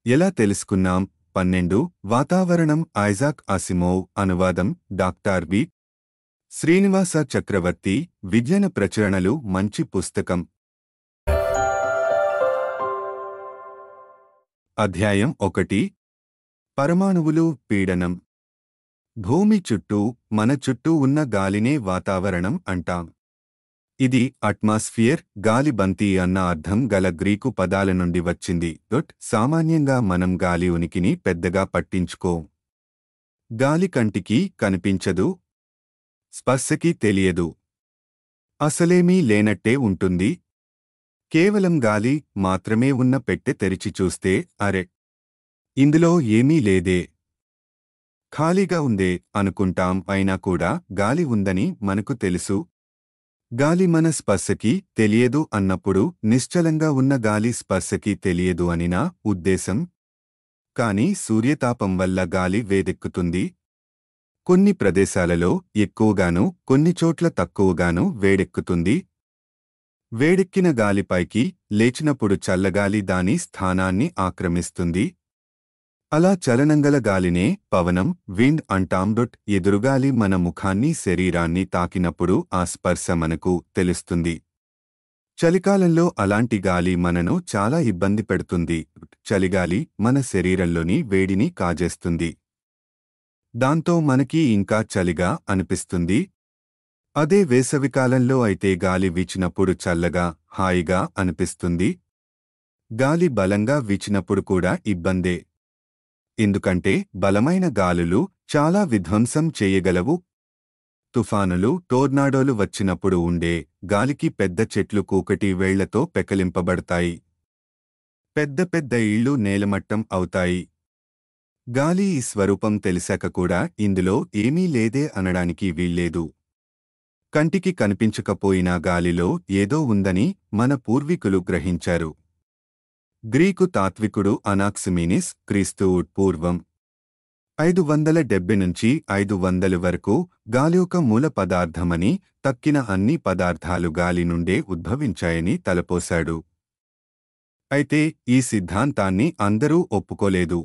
ఎలా తెలుసుకున్నాం? 12 వాతావరణం ఐజాక్ అసిమోవ్ అనువాదం డాక్టర్ వి. శ్రీనివాస చక్రవర్తి విజ్ఞాన ప్రచురణలు మంచి పుస్తకం. అధ్యాయం 1 పరమాణువులు పీడనం. భూమి చుట్టూ మన చుట్టూ ఉన్న గాలినే వాతావరణం అంటాం. ఇది అట్మాస్ఫియర్, గాలి బంతి అన్న అర్థం గల గ్రీకు పదాల నుండి వచ్చింది. సామాన్యంగా మనం గాలి ఉనికిని పెద్దగా పట్టించుకోం. గాలి కంటికి కనిపించదు, స్పర్శకి తెలియదు, అసలేమీ లేనట్టే ఉంటుంది. కేవలం గాలి మాత్రమే ఉన్న పెట్టె తెరిచి చూస్తే అరె, ఇందులో ఏమీ లేదే, ఖాళీగా ఉందే అనుకుంటాం. అయినా కూడా గాలి ఉందని మనకు తెలుసు. గాలి మన స్పర్శకి తెలియదు అన్నప్పుడు నిశ్చలంగా ఉన్న గాలి స్పర్శకి తెలియదు అని నా ఉద్దేశం. కాని సూర్యతాపం వల్ల గాలి వేడెక్కుతుంది. కొన్ని ప్రదేశాలలో ఎక్కువగాను, కొన్ని చోట్ల తక్కువగాను వేడెక్కుతుంది. వేడెక్కిన గాలిపైకి లేచినప్పుడు చల్లగాలి దాని స్థానాన్ని ఆక్రమిస్తుంది. అలా చలనంగల గాలినే పవనం, విండ్ అంటాం. ఎదురుగాలి మన ముఖాన్ని, శరీరాన్ని తాకినప్పుడు ఆ స్పర్శ మనకు తెలుస్తుంది. చలికాలంలో అలాంటి గాలి మనను చాలా ఇబ్బంది పెడుతుంది. చలిగాలి మన శరీరంలోని వేడిని కాజేస్తుంది. దాంతో మనకి ఇంకా చలిగా అనిపిస్తుంది. అదే వేసవికాలంలో అయితే గాలి వీచినప్పుడు చల్లగా, హాయిగా అనిపిస్తుంది. గాలి బలంగా వీచినప్పుడు కూడా ఇబ్బందే. ఎందుకంటే బలమైన గాలులు చాలా విధ్వంసం చేయగలవు. తుఫానులు, టోర్నాడోలు వచ్చినప్పుడు ఉండే గాలికి పెద్ద చెట్లు కూకటి వేళ్లతో పెకలింపబడతాయి. పెద్ద పెద్ద ఇళ్ళు నేలమట్టం అవుతాయి. గాలి ఈ స్వరూపం తెలిసాక కూడా ఇందులో ఏమీ లేదే అనడానికి వీల్లేదు. కంటికి కనిపించకపోయినా గాలిలో ఏదో ఉందని మన పూర్వీకులు గ్రహించారు. గ్రీకు తాత్వికుడు అనాక్సిమీనిస్ క్రీస్తు పూర్వం 570 నుంచి 500 వరకు గాలి ఒక మూల పదార్థమని, తక్కిన అన్ని పదార్థాలు గాలి నుండే ఉద్భవించాయని తలపోశాడు. అయితే ఈ సిద్ధాంతాన్ని అందరూ ఒప్పుకోలేదు.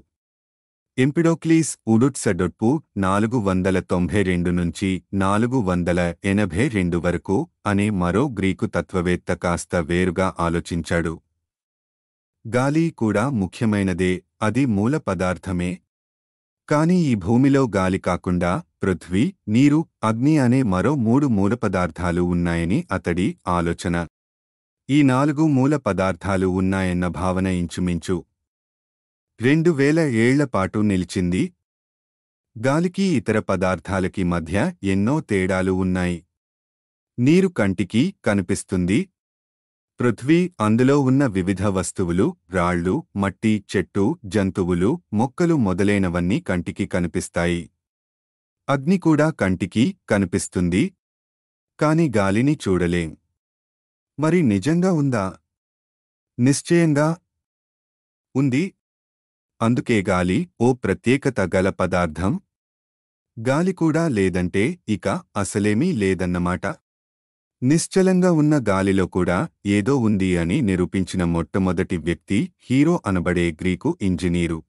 ఎంపిడోక్లీస్ ఉడుట్సడొట్పు 492 నుంచి 482 వరకు అనే మరో గ్రీకు తత్వవేత్త కాస్త వేరుగా ఆలోచించాడు. గాలి కూడా ముఖ్యమైనదే, అది మూల పదార్థమే. కాని ఈ భూమిలో గాలి కాకుండా పృథ్వీ, నీరు, అగ్ని అనే మరో 3 మూల పదార్థాలు ఉన్నాయని అతడి ఆలోచన. ఈ 4 మూల పదార్థాలు ఉన్నాయన్న భావన ఇంచుమించు 2000 ఏళ్ల పాటు నిలిచింది. గాలికి ఇతర పదార్థాలకి మధ్య ఎన్నో తేడాలు ఉన్నాయి. నీరు కంటికి కనిపిస్తుంది. పృథ్వీ, అందులో ఉన్న వివిధ వస్తువులు, రాళ్ళు, మట్టి, చెట్టు, జంతువులు, మొక్కలు మొదలైనవన్నీ కంటికి కనిపిస్తాయి. అగ్ని కూడా కంటికి కనిపిస్తుంది. కాని గాలిని చూడలేం. మరి నిజంగా ఉందా? నిశ్చయంగా ఉంది. అందుకే గాలి ఓ ప్రత్యేకత గల పదార్థం. గాలి కూడా లేదంటే ఇక అసలేమీ లేదన్నమాట. నిశ్చలంగా ఉన్న గాలిలో కూడా ఏదో ఉంది అని నిరూపించిన మొట్టమొదటి వ్యక్తి హీరో అనబడే గ్రీకు ఇంజనీరు.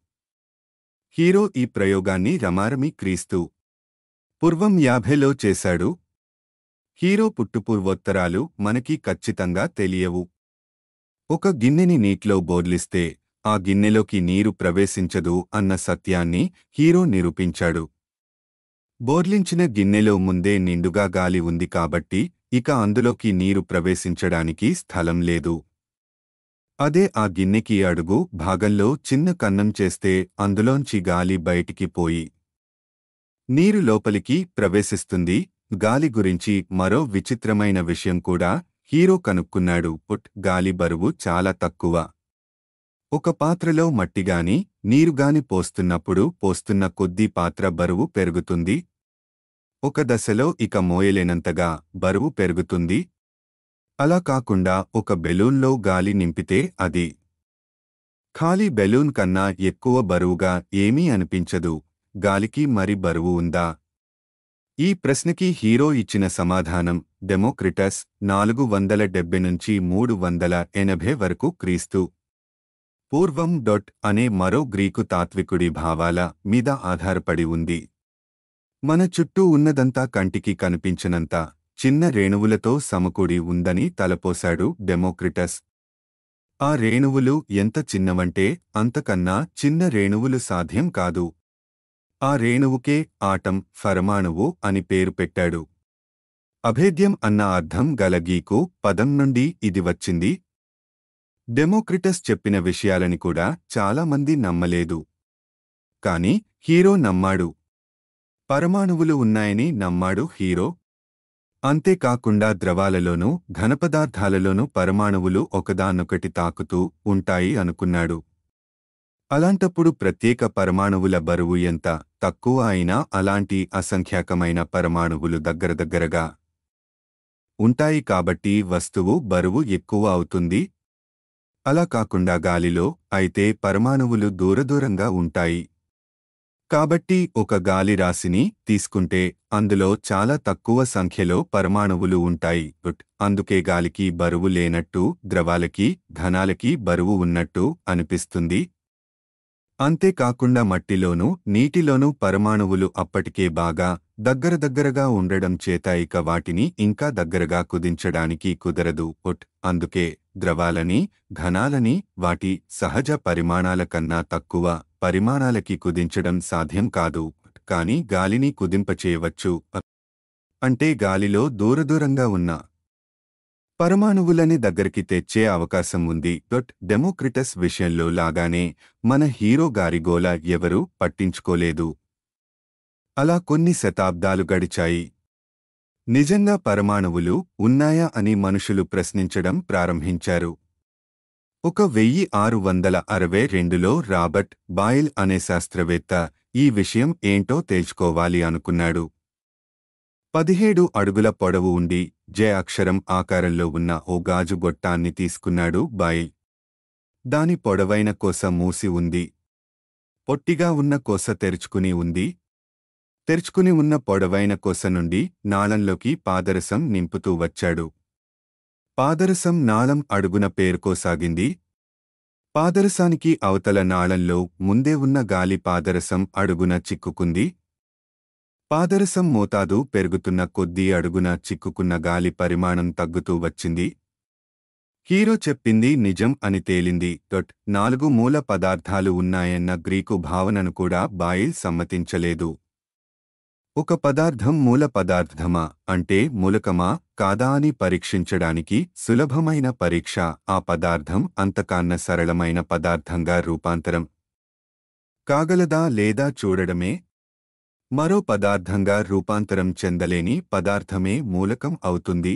హీరో ఈ ప్రయోగాన్ని రమారమి క్రీస్తు పూర్వం 50లో చేశాడు. హీరో పుట్టుపూర్వోత్తరాలు మనకి ఖచ్చితంగా తెలియవు. ఒక గిన్నెని నీటిలో బోర్లిస్తే ఆ గిన్నెలోకి నీరు ప్రవేశించదు అన్న సత్యాన్ని హీరో నిరూపించాడు. బోర్లించిన గిన్నెలో ముందే నిండుగా గాలి ఉంది కాబట్టి ఇక అందులోకి నీరు ప్రవేశించడానికి స్థలం లేదు. అదే ఆ గిన్నెకి అడుగు భాగంలో చిన్న కన్నం చేస్తే అందులోంచి గాలి బయటికి పోయి నీరు లోపలికి ప్రవేశిస్తుంది. గాలి గురించి మరో విచిత్రమైన విషయం కూడా హీరో కనుక్కున్నాడు. గాలి బరువు చాలా తక్కువ. ఒక పాత్రలో మట్టిగాని, నీరుగాని పోస్తున్నప్పుడు పోస్తున్న కొద్దీ పాత్ర బరువు పెరుగుతుంది. ఒక దశలో ఇక మోయలేనంతగా బరువు పెరుగుతుంది. అలా కాకుండా ఒక బెలూన్లో గాలి నింపితే అది ఖాళీ బెలూన్ కన్నా ఎక్కువ బరువుగా ఏమీ అనిపించదు. గాలికి మరి బరువు ఉందా? ఈ ప్రశ్నకి హీరో ఇచ్చిన సమాధానం డెమోక్రిటస్ 470 నుంచి 380 వరకు క్రీస్తు పూర్వం అనే మరో గ్రీకు తాత్వికుడి భావాల మీద ఆధారపడి ఉంది. మన చుట్టూ ఉన్నదంతా కంటికి కనిపించనంత చిన్న రేణువులతో సమకూడి ఉందని తలపోశాడు డెమోక్రిటస్. ఆ రేణువులు ఎంత చిన్నవంటే అంతకన్నా చిన్న రేణువులు సాధ్యం కాదు. ఆ రేణువుకే ఆటం, పరమాణువు అని పేరు పెట్టాడు. అభేద్యం అన్న అర్థం గల గీకు పదం నుండి ఇది వచ్చింది. డెమోక్రిటస్ చెప్పిన విషయాలని కూడా చాలామంది నమ్మలేదు. కాని హీరో నమ్మాడు. పరమాణువులు ఉన్నాయని నమ్మాడు హీరో. అంతేకాకుండా ద్రవాలలోనూ ఘనపదార్థాలలోనూ పరమాణువులు ఒకదాన్నొకటి తాకుతూ ఉంటాయి అనుకున్నాడు. అలాంటప్పుడు ప్రత్యేక పరమాణువుల బరువు ఎంత తక్కువ అయినా అలాంటి అసంఖ్యాకమైన పరమాణువులు దగ్గరగా ఉంటాయి కాబట్టి వస్తువు బరువు ఎక్కువ అవుతుంది. అలా కాకుండా గాలిలో అయితే పరమాణువులు దూరదూరంగా ఉంటాయి. కాబట్టి ఒక గాలి రాశిని తీసుకుంటే అందులో చాలా తక్కువ సంఖ్యలో పరమాణువులు ఉంటాయి. అందుకే గాలికి బరువు లేనట్టు ద్రవాలకి ఘనాలకి బరువు ఉన్నట్టు అనిపిస్తుంది. అంతేకాకుండా మట్టిలోనూ నీటిలోనూ పరమాణువులు అప్పటికే బాగా దగ్గరగా ఉండడం చేత ఇక వాటిని ఇంకా దగ్గరగా కుదించడానికి కుదరదు. అందుకే ద్రవాలని ఘనాలని వాటి సహజ పరిమాణాల కన్నా తక్కువ పరిమాణాలకి కుదించడం సాధ్యం కాదు. కాని గాలిని కుదింపచేయవచ్చు. అంటే గాలిలో దూరదూరంగా ఉన్న పరమాణువులని దగ్గరికి తెచ్చే అవకాశం ఉంది. డెమోక్రిటస్ విషయంలో లాగానే మన హీరో గారి గోల ఎవరూ పట్టించుకోలేదు. అలా కొన్ని శతాబ్దాలు గడిచాయి. నిజంగా పరమాణువులు ఉన్నాయా అని మనుషులు ప్రశ్నించడం ప్రారంభించారు. 1662లో రాబర్ట్ బాయిల్ అనే శాస్త్రవేత్త ఈ విషయం ఏంటో తేల్చుకోవాలి అనుకున్నాడు. 17 అడుగుల పొడవు ఉండి జె అక్షరం ఆకారంలో ఉన్న ఓ గాజు గొట్టాన్ని తీసుకున్నాడు బాయిల్. దాని పొడవైన కొస మూసి ఉంది. పొట్టిగా ఉన్న కొస తెరుచుకుని ఉంది. తెరుచుకుని ఉన్న పొడవైన కొస నుండి నాళంలోకి పాదరసం నింపుతూ వచ్చాడు. పాదరసం నాళం అడుగున పేరుకోసాగింది. పాదరసానికి అవతల నాళంలో ముందే ఉన్న గాలి పాదరసం అడుగున చిక్కుకుంది. పాదరసం మోతాదు పెరుగుతున్న కొద్దీ అడుగున చిక్కుకున్న గాలి పరిమాణం తగ్గుతూ వచ్చింది. హీరో చెప్పింది నిజం అని తేలింది. 4 మూల పదార్థాలు ఉన్నాయన్న గ్రీకు భావనను కూడా బాయిల్ సమ్మతించలేదు. ఒక పదార్థం మూల పదార్థమా అంటే మూలకమా కాదా అని పరీక్షించడానికి సులభమైన పరీక్ష ఆ పదార్థం అంతకన్నా సరళమైన పదార్థంగా రూపాంతరం కాగలదా లేదా చూడడమే. మరో పదార్థంగా రూపాంతరం చెందలేని పదార్థమే మూలకం అవుతుంది.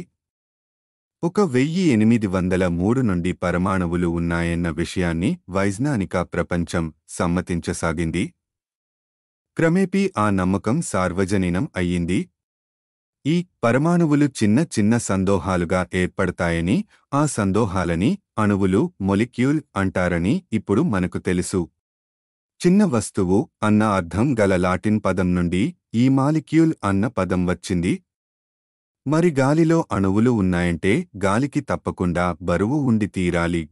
1803 నుండి పరమాణువులు ఉన్నాయన్న విషయాన్ని వైజ్ఞానిక ప్రపంచం సమ్మతించసాగింది. క్రమేపీ ఆ నమ్మకం సార్వజనీనం అయ్యింది. ఈ పరమాణువులు చిన్న చిన్న సందోహాలుగా ఏర్పడతాయని, ఆ సందోహాలని అణువులు మొలిక్యూల్ అంటారని ఇప్పుడు మనకు తెలుసు. చిన్న వస్తువు అన్న అర్థం గల లాటిన్ పదం నుండి ఈ మాలిక్యూల్ అన్న పదం వచ్చింది. మరి గాలిలో అణువులు ఉన్నాయంటే గాలికి తప్పకుండా బరువు ఉండి తీరాలి.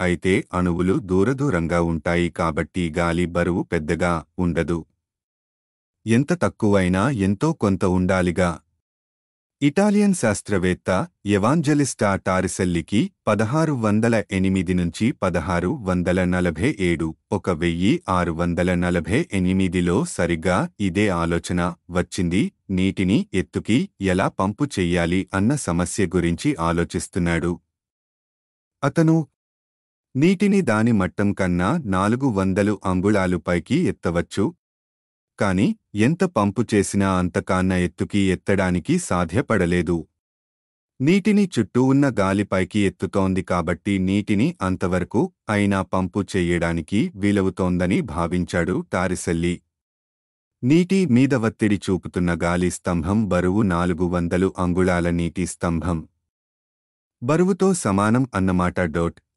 అయితే అణువులు దూరదూరంగా ఉంటాయి కాబట్టి గాలి బరువు పెద్దగా ఉండదు. ఎంత తక్కువైనా ఎంతో కొంత ఉండాలిగా. ఇటాలియన్ శాస్త్రవేత్త ఎవాంజెలిస్టా టారిసెల్లికి 1608 నుంచి 1647 1648లో సరిగ్గా ఇదే ఆలోచన వచ్చింది. నీటిని ఎత్తుకి ఎలా పంపు చెయ్యాలి అన్న సమస్య గురించి ఆలోచిస్తున్నాడు. అతను నీటిని దాని మట్టం కన్నా 400 అంగుళాలు పైకి ఎత్తవచ్చు. కాని ఎంత పంపు చేసినా అంతకన్నా ఎత్తుకి ఎత్తడానికి సాధ్యపడలేదు. నీటిని చుట్టూ ఉన్న గాలి పైకి ఎత్తుతోంది కాబట్టి నీటిని అంతవరకు అయినా పంపు చెయ్యడానికి వీలవుతోందని భావించాడు టారిసెల్లి. నీటి మీద ఒత్తిడి చూపుతున్న గాలి స్తంభం బరువు 400 అంగుళాల నీటి స్తంభం బరువుతో సమానం అన్నమాట.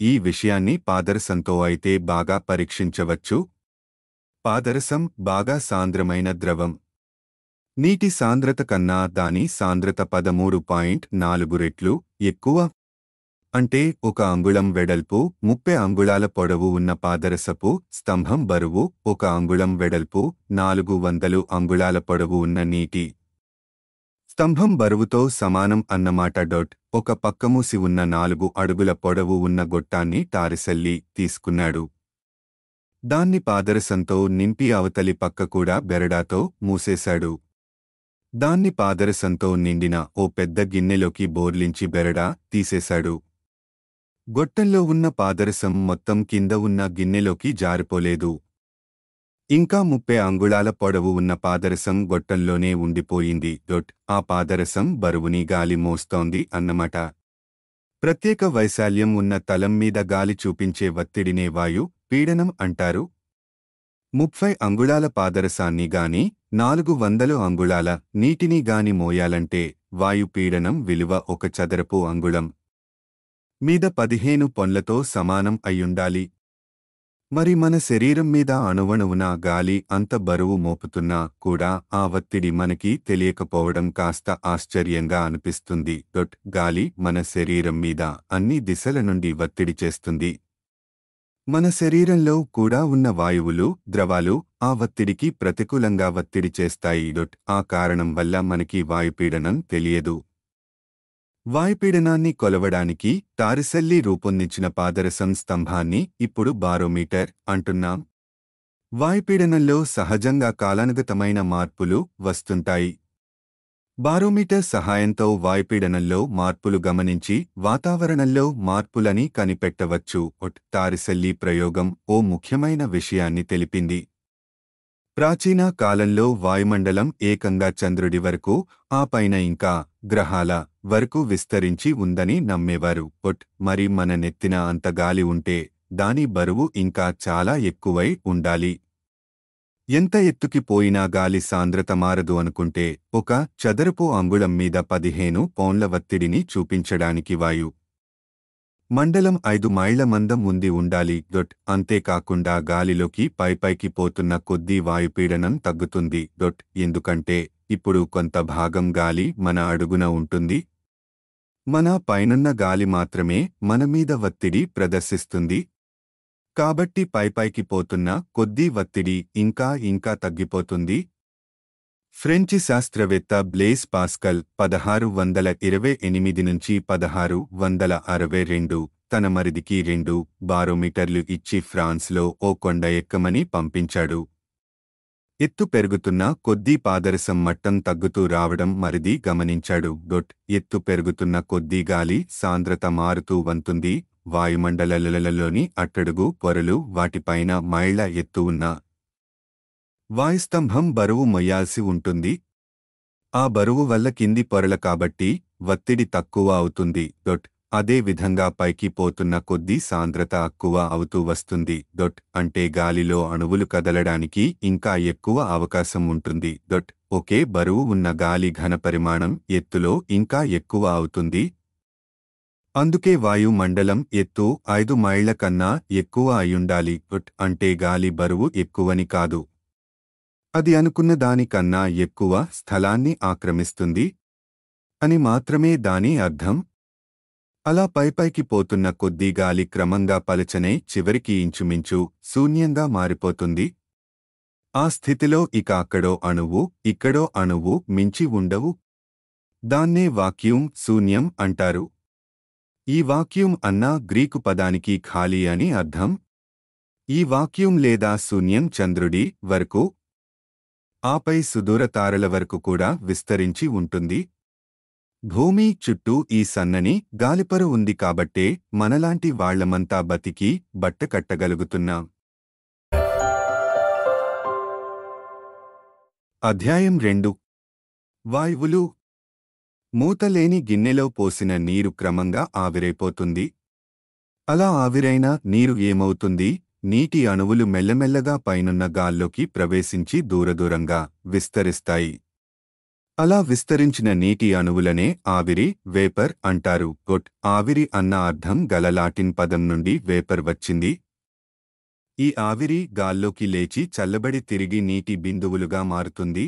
ఈ విషయాన్ని పాదరసంతో అయితే బాగా పరీక్షించవచ్చు. పాదరసం బాగా సాంద్రమైన ద్రవం. నీటి సాంద్రత కన్నా దాని సాంద్రత 13.4 రెట్లు ఎక్కువ. అంటే 1 అంగుళం వెడల్పు 30 అంగుళాల పొడవు ఉన్న పాదరసపు స్తంభం బరువు 1 అంగుళం వెడల్పు 400 అంగుళాల పొడవు ఉన్న నీటి స్తంభం బరువుతో సమానం అన్నమాట. ఒక పక్కమూసి ఉన్న 4 అడుగుల పొడవు ఉన్న గొట్టాన్ని టారిసెల్లి తీసుకున్నాడు. దాన్ని పాదరసంతో నింపి అవతలి పక్క కూడా బెరడాతో మూసేశాడు. దాన్ని పాదరసంతో నిండిన ఓ పెద్ద గిన్నెలోకి బోర్లించి బెరడా తీసేశాడు. గొట్టంలో ఉన్న పాదరసం మొత్తం కింద ఉన్న గిన్నెలోకి జారిపోలేదు. ఇంకా 30 అంగుళాల పొడవు ఉన్న పాదరసం గొట్టంలోనే ఉండిపోయింది. ఆ పాదరసం బరువుని గాలి మోస్తోంది అన్నమాట. ప్రత్యేక వైశాల్యం ఉన్న తలం మీద గాలి చూపించే ఒత్తిడినే వాయు పీడనం అంటారు. 30 అంగుళాల పాదరసాన్ని గాని 400 అంగుళాల నీటిని గాని మోయాలంటే వాయు పీడనం విలువ 1 చదరపు అంగుళం మీద 15 పొన్లతో సమానం అయ్యుండాలి. మరి మన శరీరం మీద అణువణువున గాలి అంత బరువు మోపుతున్నా కూడా ఆ ఒత్తిడి మనకి తెలియకపోవడం కాస్త ఆశ్చర్యంగా అనిపిస్తుంది. గాలి మన శరీరం మీద అన్ని దిశల నుండి ఒత్తిడి చేస్తుంది. మన శరీరంలో కూడా ఉన్న వాయువులు, ద్రవాలు ఆ ఒత్తిడికి ప్రతికూలంగా ఒత్తిడి చేస్తాయి. ఆ కారణం వల్ల మనకి వాయుపీడనం తెలియదు. వాయుపీడనాన్ని కొలవడానికి టారిసెల్లి రూపొందించిన పాదరసం స్తంభాన్ని ఇప్పుడు బారోమీటర్ అంటున్నాం. వాయుపీడనంలో సహజంగా కాలానుగతమైన మార్పులు వస్తుంటాయి. బారోమీటర్ సహాయంతో వాయుపీడనంలో మార్పులు గమనించి వాతావరణంలో మార్పులని కనిపెట్టవచ్చు. టారిసెల్లి ప్రయోగం ఓ ముఖ్యమైన విషయాన్ని తెలిపింది. ప్రాచీన కాలంలో వాయుమండలం ఏకంగా చంద్రుడి వరకు, ఆ పైన ఇంకా గ్రహాల వరకు విస్తరించి ఉందని నమ్మేవారు. మరి మన నెత్తిన అంత గాలి ఉంటే దాని బరువు ఇంకా చాలా ఎక్కువై ఉండాలి. ఎంత ఎత్తుకి పోయినా గాలి సాంద్రత మారదు అనుకుంటే 1 చదరపు అంగుళం మీద 15 పౌండ్ల ఒత్తిడిని చూపించడానికి వాయు మండలం 5 మైళ్ల మందం ఉంది ఉండాలి. అంతేకాకుండా గాలిలోకి పైపైకి పోతున్న కొద్దీ వాయుపీడనం తగ్గుతుంది. ఎందుకంటే ఇప్పుడు కొంత భాగం గాలి మన అడుగున ఉంటుంది. మన పైనున్న గాలి మాత్రమే మన మీద ఒత్తిడి ప్రదర్శిస్తుంది. కాబట్టి పైపైకి పోతున్న కొద్దీ ఒత్తిడి ఇంకా ఇంకా తగ్గిపోతుంది. ఫ్రెంచి శాస్త్రవేత్త బ్లేస్ పాస్కల్ 1628 నుంచి 1662 తన మరిదికి 2 బారోమీటర్లు ఇచ్చి ఫ్రాన్స్లో ఓ కొండ ఎక్కమని పంపించాడు. ఎత్తు పెరుగుతున్న కొద్దీ పాదరసం మట్టం తగ్గుతూ రావడం మరిది గమనించాడు. ఎత్తు పెరుగుతున్న కొద్దీ గాలి సాంద్రత మారుతూ వంతుంది. వాయుమండలాలలోని అట్టడుగు పొరలు వాటిపైన మైళ్ల ఎత్తు ఉన్న వాయుస్తంభం బరువు మొయ్యాల్సి ఉంటుంది. ఆ బరువు వల్ల కింది పొరల కాబట్టి ఒత్తిడి తక్కువ అవుతుంది. అదే విధంగా పైకి పోతున్న కొద్దీ సాంద్రత ఎక్కువ అవుతూ వస్తుంది. అంటే గాలిలో అణువులు కదలడానికి ఇంకా ఎక్కువ అవకాశం ఉంటుంది. ఒకే బరువు ఉన్న గాలి ఘనపరిమాణం ఎత్తులో ఇంకా ఎక్కువ అవుతుంది. అందుకే వాయు మండలం ఎత్తు 5 మైళ్ల కన్నా ఎక్కువ అయ్యుండాలి. అంటే గాలి బరువు ఎక్కువని కాదు, అది అనుకున్న దానికన్నా ఎక్కువ స్థలాన్ని ఆక్రమిస్తుంది అని మాత్రమే దాని అర్థం. అలా పైపైకి పోతున్న కొద్దీ గాలి క్రమంగా పలచనై చివరికి ఇంచుమించు శూన్యంగా మారిపోతుంది. ఆ స్థితిలో ఇక అక్కడో అణువు ఇక్కడో అణువు మించి ఉండవు. దాన్నే వాక్యూమ్ శూన్యం అంటారు. ఈ వాక్యూమ్ అన్న గ్రీకు పదానికి ఖాళీ అని అర్థం. ఈ వాక్యూమ్ లేదా శూన్యం చంద్రుడి వరకు, ఆపై సుదూర తారల వరకు కూడా విస్తరించి ఉంటుంది. భూమి చుట్టూ ఈ సన్నని గాలిపొర ఉంది కాబట్టే మనలాంటి వాళ్లమంతా బతికి బట్టకట్టగలుగుతున్నాం. అధ్యాయం 2. వాయువులు. మూతలేని గిన్నెలో పోసిన నీరు క్రమంగా ఆవిరైపోతుంది. అలా ఆవిరైన నీరు ఏమవుతుంది? నీటి అణువులు మెల్లమెల్లగా పైనున్న గాల్లోకి ప్రవేశించి దూరదూరంగా విస్తరిస్తాయి. అలా విస్తరించిన నీటి అణువులనే ఆవిరి, వేపర్ అంటారు. ఆవిరి అన్న అర్థం గల లాటిన్ పదం నుండి వేపర్ వచ్చింది. ఈ ఆవిరి గాల్లోకి లేచి చల్లబడి తిరిగి నీటి బిందువులుగా మారుతుంది.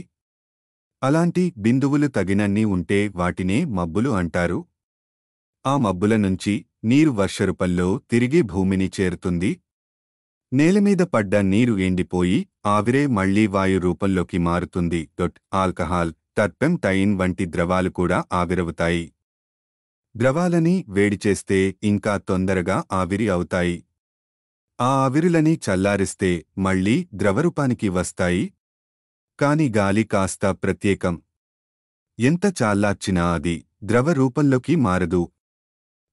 అలాంటి బిందువులు తగినన్ని ఉంటే వాటినే మబ్బులు అంటారు. ఆ మబ్బుల నుంచి నీరు వర్షరూపంలో తిరిగి భూమిని చేరుతుంది. నేలమీద పడ్డ నీరు ఎండిపోయి ఆవిరే మళ్లీ వాయు రూపంలోకి మారుతుంది. ఆల్కహాల్, టర్పెంటైన్ వంటి ద్రవాలు కూడా ఆవిరవుతాయి. ద్రవాలని వేడిచేస్తే ఇంకా తొందరగా ఆవిరి అవుతాయి. ఆ ఆవిరులని చల్లారిస్తే మళ్లీ ద్రవరూపానికి వస్తాయి. కాని గాలి కాస్త ప్రత్యేకం. ఎంత చల్లార్చినా అది ద్రవ రూపంలోకి మారదు.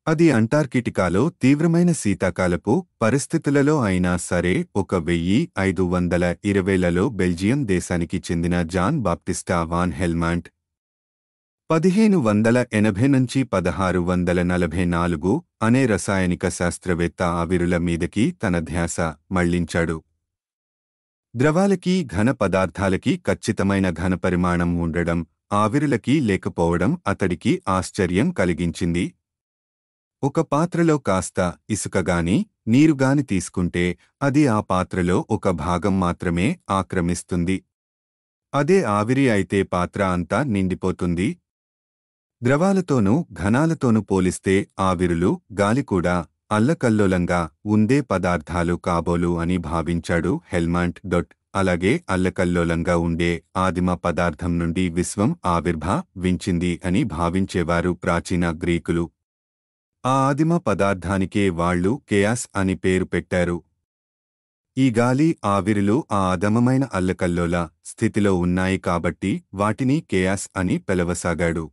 అది అంటార్కిటికాలో తీవ్రమైన శీతాకాలపు పరిస్థితులలో అయినా సరే 1520లలో బెల్జియం దేశానికి చెందిన జాన్ బాప్టిస్టా వాన్ హెల్మాంట్ 1580 నుంచి 1644 అనే రసాయనిక శాస్త్రవేత్త ఆవిరుల మీదకి తన ధ్యాస మళ్లించాడు. ద్రవాలకి ఘన పదార్థాలకి ఖచ్చితమైన ఘనపరిమాణం ఉండడం, ఆవిరులకి లేకపోవడం అతడికి ఆశ్చర్యం కలిగించింది. ఒక పాత్రలో కాస్త ఇసుకగాని నీరుగాని తీసుకుంటే అది ఆ పాత్రలో ఒక భాగం మాత్రమే ఆక్రమిస్తుంది. అదే ఆవిరి అయితే పాత్ర అంతా నిండిపోతుంది. ద్రవాలతోనూ ఘనాలతోనూ పోలిస్తే ఆవిరులు, గాలి కూడా అల్లకల్లోలంగా ఉండే పదార్థాలు కాబోలు అని భావించాడు హెల్మాంట్. అలాగే అల్లకల్లోలంగా ఉండే ఆదిమ పదార్థం నుండి విశ్వం ఆవిర్భవించింది అని భావించేవారు ప్రాచీన గ్రీకులు. ఆ ఆదిమ పదార్థానికే వాళ్లు కేయాస్ అని పేరు పెట్టారు. ఈ గాలి, ఆవిరులు ఆ అధమమైన అల్లకల్లోల స్థితిలో ఉన్నాయి కాబట్టి వాటిని కేయాస్ అని పిలవసాగాడు.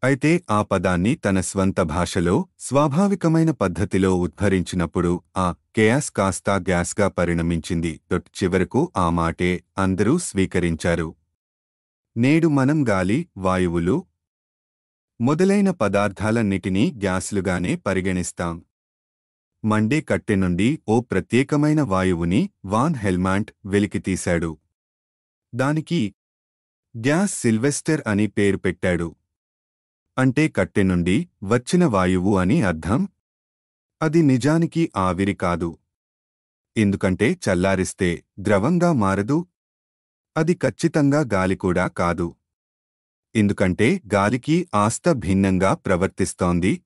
అయితే ఆ పదాన్ని తన స్వంత భాషలో స్వాభావికమైన పద్ధతిలో ఉద్భరించినప్పుడు ఆ కేయాస్ కాస్త గ్యాస్గా పరిణమించింది. చివరకు ఆ మాటే అందరూ స్వీకరించారు. నేడు మనం గాలి, వాయువులు మొదలైన పదార్థాలన్నిటినీ గ్యాస్లుగానే పరిగణిస్తాం. మండే కట్టె నుండి ఓ ప్రత్యేకమైన వాయువుని వాన్ హెల్మాంట్ వెలికితీశాడు. దానికి గ్యాస్ సిల్వెస్టర్ అని పేరు పెట్టాడు. అంటే కట్టె నుండి వచ్చిన వాయువు అని అర్థం. అది నిజానికి ఆవిరి కాదు. ఎందుకంటే చల్లారిస్తే ద్రవంగా మారదు. అది ఖచ్చితంగా గాలి కూడా కాదు. ఎందుకంటే గాలికి ఆస్త భిన్నంగా ప్రవర్తిస్తోంది.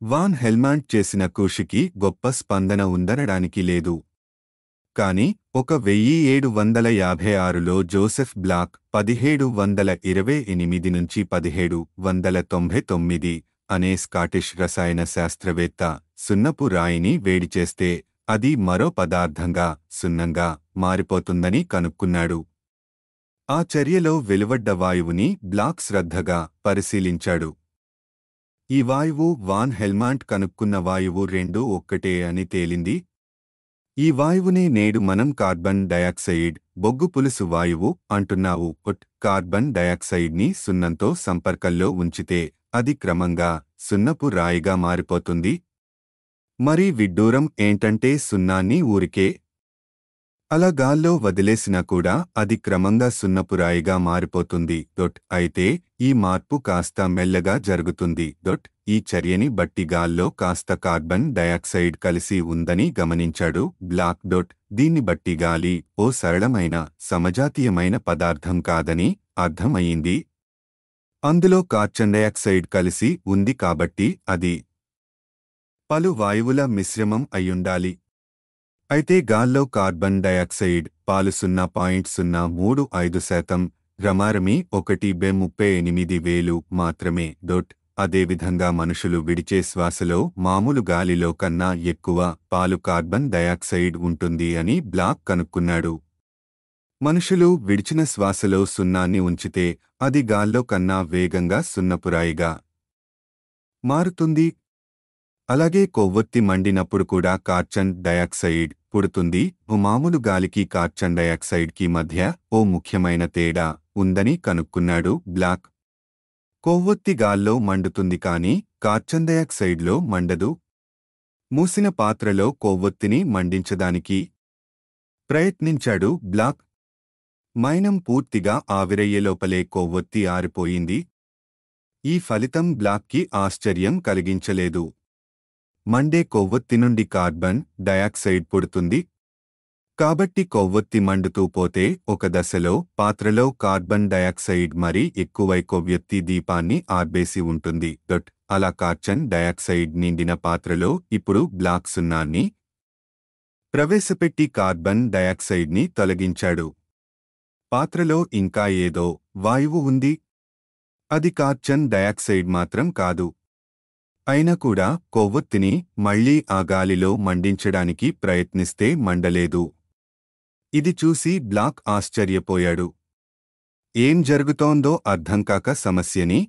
వాన్ హెల్మాంట్ చేసిన కృషికి గొప్ప స్పందన ఉందనడానికి లేదు. కాని 1756లో జోసెఫ్ బ్లాక్ 1728 నుంచి 1799 అనే స్కాటిష్ రసాయన శాస్త్రవేత్త సున్నపు రాయిని వేడిచేస్తే అది మరో పదార్థంగా సున్నంగా మారిపోతుందని కనుక్కున్నాడు. ఆ చర్యలో వెలువడ్డ వాయువుని బ్లాక్ శ్రద్ధగా పరిశీలించాడు. ఈ వాయువు వాన్ హెల్మాంట్ కనుక్కున్న వాయువు రెండూ ఒక్కటే అని తేలింది. ఈ వాయువునే నేడు మనం కార్బన్ డయాక్సైడ్, బొగ్గు పులుసు వాయువు అంటున్నావు. కార్బన్ డయాక్సైడ్ని సున్నంతో సంపర్కంలో ఉంచితే అది క్రమంగా సున్నపు రాయిగా మారిపోతుంది. మరి విడ్డూరం ఏంటంటే సున్నాన్ని ఊరికే అలా గాల్లో వదిలేసినా కూడా అది క్రమంగా సున్నపురాయిగా మారిపోతుంది. అయితే ఈ మార్పు కాస్త మెల్లగా జరుగుతుంది. ఈ చర్యని బట్టి గాల్లో కాస్త కార్బన్ డయాక్సైడ్ కలిసి ఉందని గమనించాడు బ్లాక్. దీన్ని బట్టి గాలి ఓ సరళమైన సమజాతీయమైన పదార్థం కాదని అర్థమయ్యింది. అందులో కార్బన్ డయాక్సైడ్ కలిసి ఉంది కాబట్టి అది పలు వాయువుల మిశ్రమం అయ్యుండాలి. అయితే గాల్లో కార్బన్ డయాక్సైడ్ పాలు 0.035%, రమారమి 1/38,000 మాత్రమే. అదేవిధంగా మనుషులు విడిచే శ్వాసలో మామూలు గాలిలో కన్నా ఎక్కువ పాలు కార్బన్ డయాక్సైడ్ ఉంటుంది అని బ్లాక్ కనుక్కున్నాడు. మనుషులు విడిచిన శ్వాసలో సున్నాన్ని ఉంచితే అది గాల్లో కన్నా వేగంగా సున్నపురాయిగా మారుతుంది. అలాగే కొవ్వొత్తి మండినప్పుడు కూడా కార్బన్ డయాక్సైడ్ పుడుతుంది. మామూలు గాలికి కార్బన్ డయాక్సైడ్కి మధ్య ఓ ముఖ్యమైన తేడా ఉందని కనుక్కున్నాడు బ్లాక్. కొవ్వొత్తి గాల్లో మండుతుంది కానీ కార్బన్ డయాక్సైడ్లో మండదు. మూసిన పాత్రలో కొవ్వొత్తిని మండించడానికి ప్రయత్నించాడు బ్లాక్. మైనం పూర్తిగా ఆవిరయ్యేలోపలే కొవ్వొత్తి ఆరిపోయింది. ఈ ఫలితం బ్లాక్కి ఆశ్చర్యం కలిగించలేదు. మండే కొవ్వొత్తి నుండి కార్బన్ డయాక్సైడ్ పుడుతుంది. కాబట్టి కొవ్వొత్తి మండుతూ పోతే ఒక దశలో పాత్రలో కార్బన్ డయాక్సైడ్ మరీ ఎక్కువై కొవ్వొత్తి దీపాన్ని ఆర్పేసి ఉంటుంది. అలా కార్బన్ డయాక్సైడ్ నిండిన పాత్రలో ఇప్పుడు బ్లాక్ సున్నాన్ని ప్రవేశపెట్టి కార్బన్ డయాక్సైడ్ని తొలగించాడు. పాత్రలో ఇంకా ఏదో వాయువు ఉంది. అది కార్బన్ డయాక్సైడ్ మాత్రం కాదు. అయినా కూడా కొవ్వొత్తిని మళ్లీ ఆ గాలిలో మండించడానికి ప్రయత్నిస్తే మండలేదు. ఇది చూసి బ్లాక్ ఆశ్చర్యపోయాడు. ఏం జరుగుతోందో అర్థంకాక సమస్యని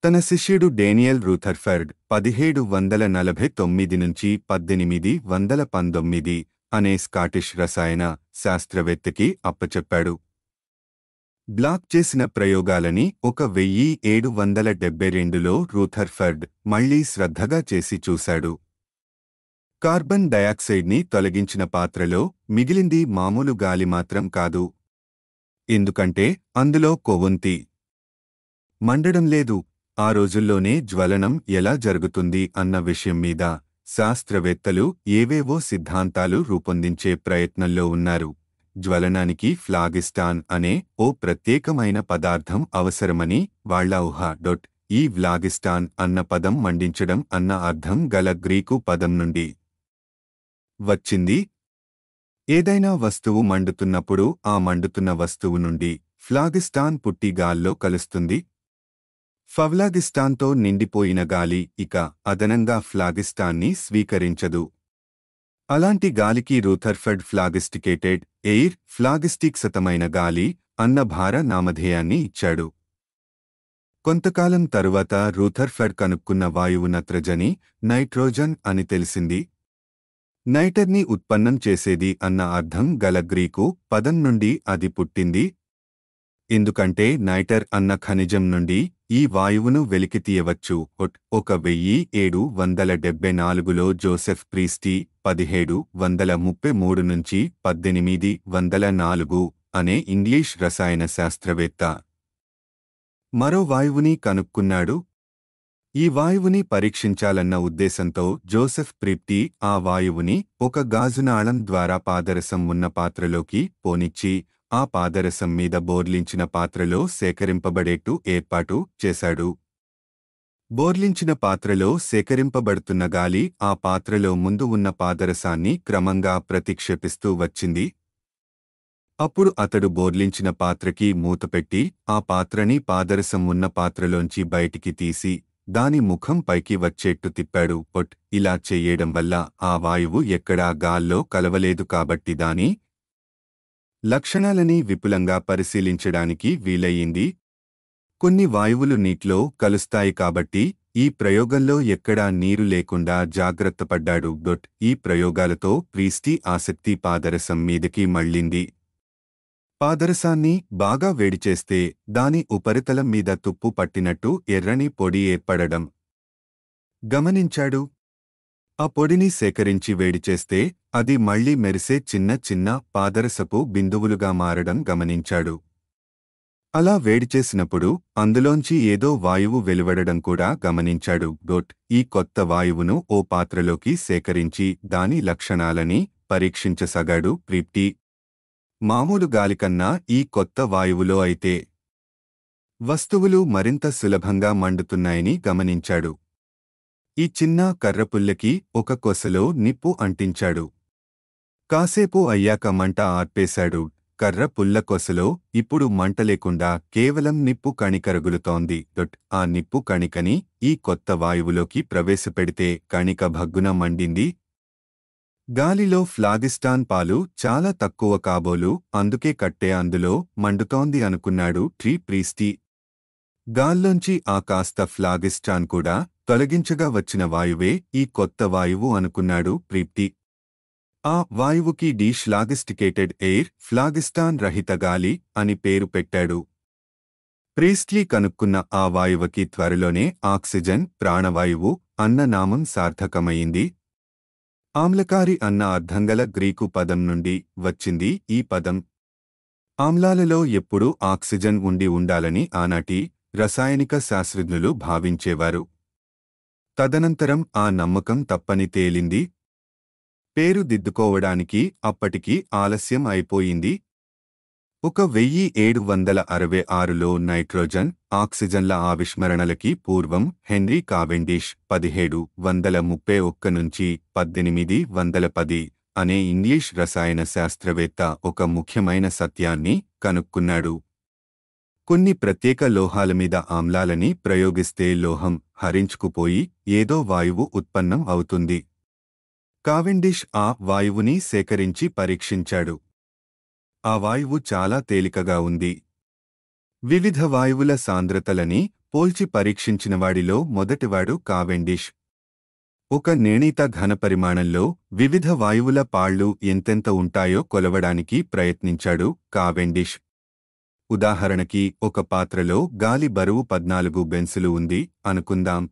తన శిష్యుడు డేనియల్ రూథర్ఫర్డ్ 1749 నుంచి 1819 అనే స్కాటిష్ రసాయన శాస్త్రవేత్తకి అప్పచెప్పాడు. బ్లాక్ చేసిన ప్రయోగాలని 1772లో రూథర్ఫర్డ్ మళ్లీ శ్రద్ధగా చేసి చూశాడు. కార్బన్ డయాక్సైడ్ని తొలగించిన పాత్రలో మిగిలింది మామూలు గాలి మాత్రం కాదు. ఎందుకంటే అందులో కొవ్వొంతి మండడం లేదు. ఆ రోజుల్లోనే జ్వలనం ఎలా జరుగుతుంది అన్న విషయం మీద శాస్త్రవేత్తలు ఏవేవో సిద్ధాంతాలు రూపొందించే ప్రయత్నంలో ఉన్నారు. జ్వలనానికి ఫ్లాగిస్టాన్ అనే ఓ ప్రత్యేకమైన పదార్థం అవసరమని వాళ్ల ఊహ. ఈ ఫ్లాగిస్టాన్ అన్న పదం మండించడం అన్న అర్థం గల గ్రీకు పదం నుండి వచ్చింది. ఏదైనా వస్తువు మండుతున్నప్పుడు ఆ మండుతున్న వస్తువు నుండి ఫ్లాగిస్టాన్ పుట్టి గాల్లో కలుస్తుంది. ఫ్లాగిస్టాన్తో నిండిపోయిన గాలి ఇక అదనంగా ఫ్లాగిస్టాన్ని స్వీకరించదు. అలాంటి గాలికి రూథర్ఫర్డ్ ఫ్లాగిస్టికేటెడ్ ఎయిర్, ఫ్లాగిస్టిక్సతమైన గాలి అన్న భార నామధేయాన్ని ఇచ్చాడు. కొంతకాలం తరువాత రూథర్ఫర్డ్ కనుక్కున్న వాయువు నైట్రోజన్ అని తెలిసింది. నైటర్ని ఉత్పన్నం చేసేది అన్న అర్థం గల గ్రీకు పదం నుండి అది పుట్టింది. ఎందుకంటే నైటర్ అన్న ఖనిజం నుండి ఈ వాయువును వెలికితీయవచ్చు. 1774లో జోసెఫ్ ప్రీస్టీ 1733 నుంచి 1804 అనే ఇంగ్లీష్ రసాయన శాస్త్రవేత్త మరో వాయువుని కనుక్కున్నాడు. ఈ వాయువుని పరీక్షించాలన్న ఉద్దేశంతో జోసెఫ్ ప్రీస్టీ ఆ వాయువుని ఒక గాజునాళం ద్వారా పాదరసం ఉన్న పాత్రలోకి పోనిచ్చి ఆ పాదరసం మీద బోర్లించిన పాత్రలో సేకరింపబడేట్టు ఏర్పాటు చేశాడు. బోర్లించిన పాత్రలో సేకరింపబడుతున్న గాలి ఆ పాత్రలో ముందు ఉన్న పాదరసాన్ని క్రమంగా ప్రతిక్షేపిస్తూ వచ్చింది. అప్పుడు అతడు బోర్లించిన పాత్రకి మూతపెట్టి ఆ పాత్రని పాదరసం ఉన్న పాత్రలోంచి బయటికి తీసి దాని ముఖం పైకి వచ్చేట్టు తిప్పాడు. ఇలా చెయ్యడం వల్ల ఆ వాయువు ఎక్కడా గాల్లో కలవలేదు కాబట్టి దాని లక్షణాలని విపులంగా పరిశీలించడానికి వీలయ్యింది. కొన్ని వాయువులు నీటిలో కలుస్తాయి కాబట్టి ఈ ప్రయోగంలో ఎక్కడా నీరు లేకుండా జాగ్రత్తపడ్డాడు. ఈ ప్రయోగాలతో ప్రీస్టీ ఆసక్తి పాదరసం మీదకి మళ్ళింది. పాదరసాన్ని బాగా వేడిచేస్తే దాని ఉపరితలం మీద తుప్పు పట్టినట్టు ఎర్రని పొడి ఏర్పడడం గమనించాడు. ఆ పొడిని సేకరించి వేడిచేస్తే అది మళ్లీ మెరిసే చిన్న చిన్న పాదరసపు బిందువులుగా మారడం గమనించాడు. అలా వేడిచేసినప్పుడు అందులోంచి ఏదో వాయువు వెలువడడం కూడా గమనించాడు. ఈ కొత్త వాయువును ఓ పాత్రలోకి సేకరించి దాని లక్షణాలని పరీక్షించసాగాడు ప్రీస్టీ. మామూలు గాలికన్నా ఈ కొత్త వాయువులో అయితే వస్తువులు మరింత సులభంగా మండుతున్నాయని గమనించాడు. ఈ చిన్న కర్రపుల్లకి ఒక కొసలో నిప్పు అంటించాడు. కాసేపు అయ్యాక మంట ఆర్పేశాడు. కర్ర పుల్ల కొసలో ఇప్పుడు మంట లేకుండా కేవలం నిప్పు కణిక రగులుతోంది. ఆ నిప్పు కణికని ఈ కొత్త వాయువులోకి ప్రవేశపెడితే కణిక భగ్గున మండింది. గాలిలో ఫ్లాగిస్టాన్ పాలు చాలా తక్కువ కాబోలు, అందుకే కట్టే అందులో మండుతోంది అనుకున్నాడు ప్రీస్టీ. గాల్లోంచి ఆ కాస్త ఫ్లాగిస్టాన్ కూడా తొలగించగా వచ్చిన వాయువే ఈ కొత్త వాయువు అనుకున్నాడు ప్రీస్టీ. ఆ వాయువుకి ఫ్లాగిస్టికేటెడ్ ఎయిర్, ఫ్లాగిస్టాన్ రహిత గాలి అని పేరు పెట్టాడు. ప్రీస్టీ కనుక్కున్న ఆ వాయువుకి త్వరలోనే ఆక్సిజన్, ప్రాణవాయువు అన్న నామం సార్థకమయ్యింది. ఆమ్లకారి అన్న అర్థంగల గ్రీకు పదం నుండి వచ్చింది ఈ పదం. ఆమ్లాలలో ఎప్పుడూ ఆక్సిజన్ ఉండి ఉండాలని ఆనాటి రసాయనిక శాస్త్రజ్ఞులు భావించేవారు. తదనంతరం ఆ నమ్మకం తప్పని తేలింది. పేరు దిద్దుకోవడానికి అప్పటికి ఆలస్యం అయిపోయింది. 1766లో నైట్రోజన్, ఆక్సిజన్ల ఆవిష్కరణలకి పూర్వం హెన్రీ కావెండిష్ 1731 నుంచి 1810 అనే ఇంగ్లీష్ రసాయన శాస్త్రవేత్త ఒక ముఖ్యమైన సత్యాన్ని కనుక్కున్నాడు. కొన్ని ప్రత్యేక లోహాల మీద ఆమ్లాలని ప్రయోగిస్తే లోహం హరించుకుపోయి ఏదో వాయువు ఉత్పన్నం అవుతుంది. కావెండిష్ ఆ వాయువుని సేకరించి పరీక్షించాడు. ఆ వాయువు చాలా తేలికగా ఉంది. వివిధ వాయువుల సాంద్రతలని పోల్చి పరీక్షించినవాడిలో మొదటివాడు కావెండిష్. ఒక నిర్ణీత ఘనపరిమాణంలో వివిధ వాయువుల పాళ్లు ఎంతెంత ఉంటాయో కొలవడానికి ప్రయత్నించాడు కావెండిష్. ఉదాహరణకి ఒక పాత్రలో గాలి బరువు 14 బెన్సులు ఉంది అనుకుందాం.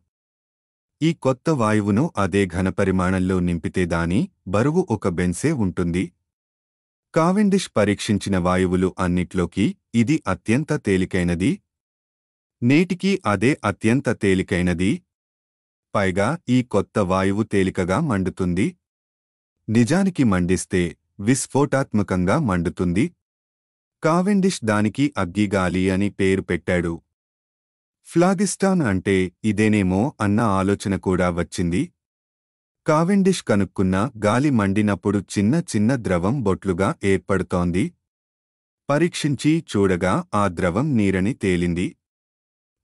ఈ కొత్త వాయువును అదే ఘనపరిమాణంలో నింపితే దాని బరువు 1 బెన్సే ఉంటుంది. కావెండిష్ పరీక్షించిన వాయువులు అన్నిట్లోకి ఇది అత్యంత తేలికైనది. నేటికీ అదే అత్యంత తేలికైనది. పైగా ఈ కొత్త వాయువు తేలికగా మండుతుంది. నిజానికి మండిస్తే విస్ఫోటాత్మకంగా మండుతుంది. కావెండిష్ దానికి అగ్గిగాలి అని పేరు పెట్టాడు. ఫ్లాగిస్టాన్ అంటే ఇదేనేమో అన్న ఆలోచన కూడా వచ్చింది. కావెండిష్ కనుక్కున్న గాలి మండినప్పుడు చిన్న చిన్న ద్రవం బొట్లుగా ఏర్పడుతోంది. పరీక్షించి చూడగా ఆ ద్రవం నీరని తేలింది.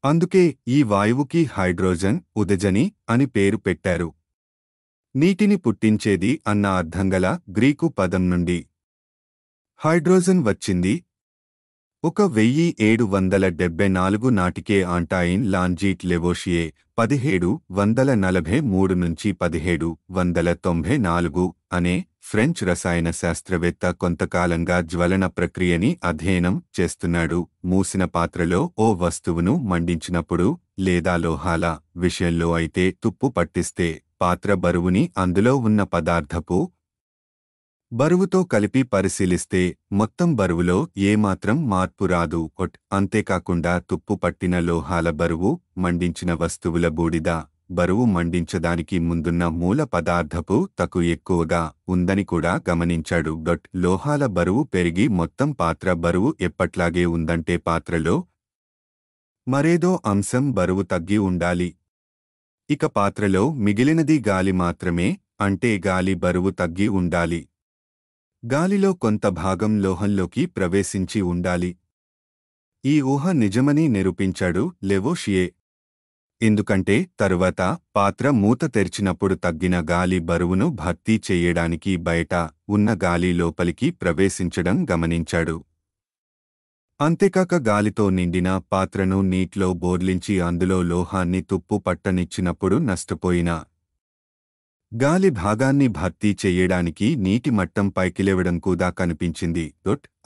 అందుకే ఈ వాయువుకి హైడ్రోజన్, ఉదజని అని పేరు పెట్టారు. నీటిని పుట్టించేది అన్న అర్థంగల గ్రీకు పదం నుండి హైడ్రోజన్ వచ్చింది. 1774 నాటికే ఆంటాయిన్ లాంజీట్ లెవోషియే 1743 నుంచి 1794 అనే ఫ్రెంచ్ రసాయన శాస్త్రవేత్త కొంతకాలంగా జ్వలన ప్రక్రియని అధ్యయనం చేస్తున్నాడు. మూసిన పాత్రలో ఓ వస్తువును మండించినప్పుడు లేదా లోహాల విషయంలో అయితే తుప్పు పట్టిస్తే పాత్ర బరువుని అందులో ఉన్న పదార్థపు బరువుతో కలిపి పరిశీలిస్తే మొత్తం బరువులో ఏమాత్రం మార్పు రాదు. అంతేకాకుండా తుప్పు పట్టిన లోహాల బరువు, మండించిన వస్తువుల బూడిద బరువు మండించడానికి ముందున్న మూల పదార్థపు తకు ఎక్కువగా ఉందని కూడా గమనించాడు. లోహాల బరువు పెరిగి మొత్తం పాత్ర బరువు ఎప్పట్లాగే ఉందంటే పాత్రలో మరేదో అంశం బరువు తగ్గి ఉండాలి. ఇక పాత్రలో మిగిలినది గాలి మాత్రమే, అంటే గాలి బరువు తగ్గి ఉండాలి. గాలిలో కొంత భాగం లోహంలోకి ప్రవేశించి ఉండాలి. ఈ ఊహ నిజమని నిరూపించాడు లెవోషియే. ఎందుకంటే తరువాత పాత్ర మూత తెరిచినప్పుడు తగ్గిన గాలి బరువును భర్తీ చెయ్యడానికి బయట ఉన్న గాలి లోపలికి ప్రవేశించడం గమనించాడు. అంతేకాక గాలితో నిండిన పాత్రను నీటిలో బోర్లించి అందులో లోహాన్ని తుప్పు పట్టనిచ్చినప్పుడు నష్టపోయిన గాలి భాగాన్ని భర్తీ చెయ్యడానికి నీటి మట్టం పైకిలేవడం కూడా కనిపించింది.